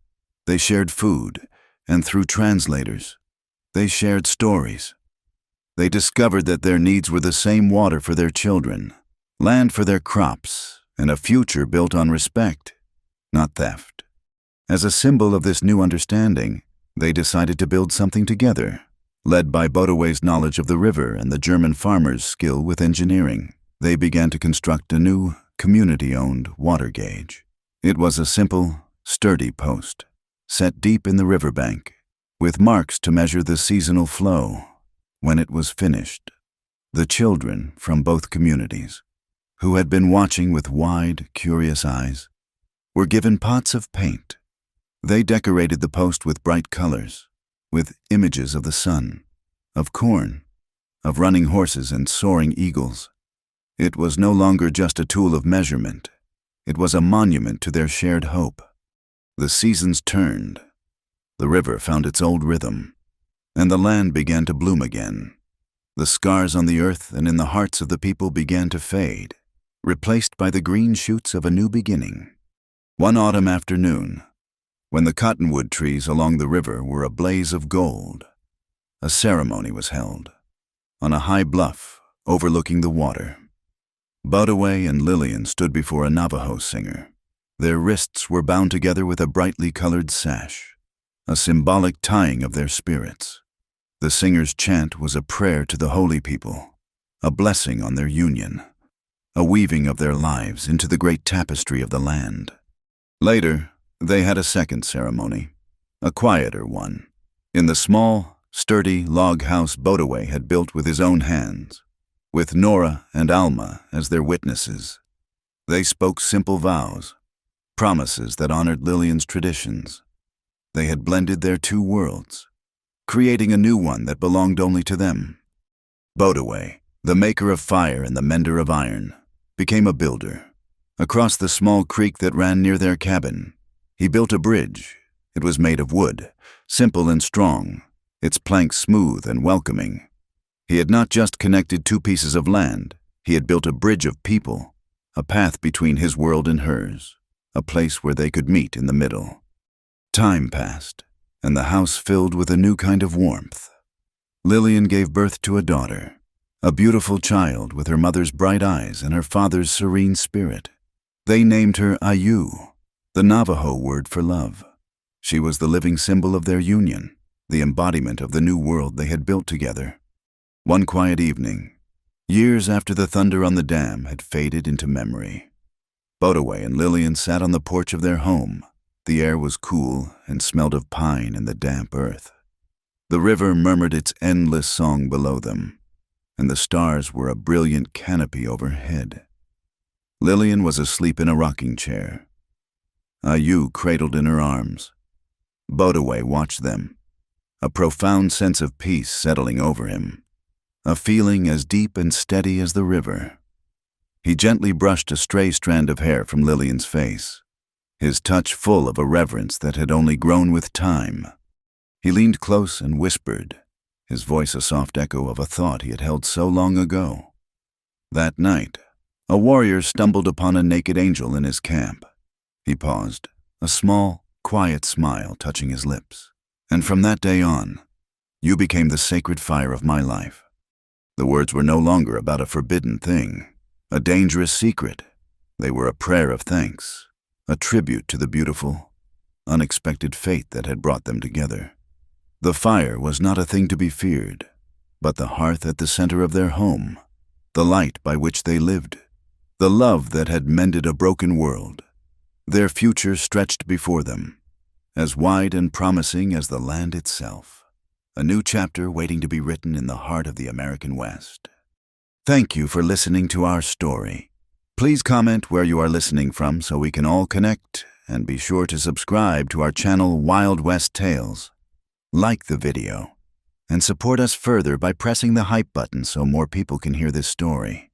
They shared food, and through translators, they shared stories. They discovered that their needs were the same: water for their children, land for their crops, and a future built on respect, not theft. As a symbol of this new understanding, they decided to build something together, Led by Bodaway's knowledge of the river and the German farmer's skill with engineering, they began to construct a new, community-owned water gauge. It was a simple, sturdy post, set deep in the riverbank, with marks to measure the seasonal flow. When it was finished, the children from both communities, who had been watching with wide, curious eyes, were given pots of paint. They decorated the post with bright colors, with images of the sun, of corn, of running horses and soaring eagles. It was no longer just a tool of measurement. It was a monument to their shared hope. The seasons turned. The river found its old rhythm, and the land began to bloom again. The scars on the earth and in the hearts of the people began to fade, replaced by the green shoots of a new beginning. One autumn afternoon, when the cottonwood trees along the river were a blaze of gold, a ceremony was held on a high bluff overlooking the water. Bodaway and Lillian stood before a Navajo singer. Their wrists were bound together with a brightly colored sash, a symbolic tying of their spirits. The singer's chant was a prayer to the holy people, a blessing on their union, a weaving of their lives into the great tapestry of the land. Later, they had a second ceremony, a quieter one, in the small, sturdy log house Bodaway had built with his own hands, with Nora and Alma as their witnesses. They spoke simple vows, promises that honored Lillian's traditions. They had blended their two worlds, creating a new one that belonged only to them. Bodaway, the maker of fire and the mender of iron, became a builder. Across the small creek that ran near their cabin, he built a bridge. It was made of wood, simple and strong, its planks smooth and welcoming. He had not just connected two pieces of land, he had built a bridge of people, a path between his world and hers, a place where they could meet in the middle. Time passed, and the house filled with a new kind of warmth. Lillian gave birth to a daughter, a beautiful child with her mother's bright eyes and her father's serene spirit. They named her Ayu, the Navajo word for love. She was the living symbol of their union, the embodiment of the new world they had built together. One quiet evening, years after the thunder on the dam had faded into memory, Bodaway and Lillian sat on the porch of their home. The air was cool and smelled of pine and the damp earth. The river murmured its endless song below them, and the stars were a brilliant canopy overhead. Lillian was asleep in a rocking chair, Ayu cradled in her arms. Bodaway watched them, a profound sense of peace settling over him, a feeling as deep and steady as the river. He gently brushed a stray strand of hair from Lillian's face, his touch full of a reverence that had only grown with time. He leaned close and whispered, his voice a soft echo of a thought he had held so long ago. That night, a warrior stumbled upon a naked angel in his camp. He paused, a small, quiet smile touching his lips. And from that day on, you became the sacred fire of my life. The words were no longer about a forbidden thing, a dangerous secret. They were a prayer of thanks, a tribute to the beautiful, unexpected fate that had brought them together. The fire was not a thing to be feared, but the hearth at the center of their home, the light by which they lived, the love that had mended a broken world. Their future stretched before them, as wide and promising as the land itself. A new chapter waiting to be written in the heart of the American West. Thank you for listening to our story. Please comment where you are listening from so we can all connect, and be sure to subscribe to our channel Wild West Tales. Like the video, and support us further by pressing the hype button so more people can hear this story.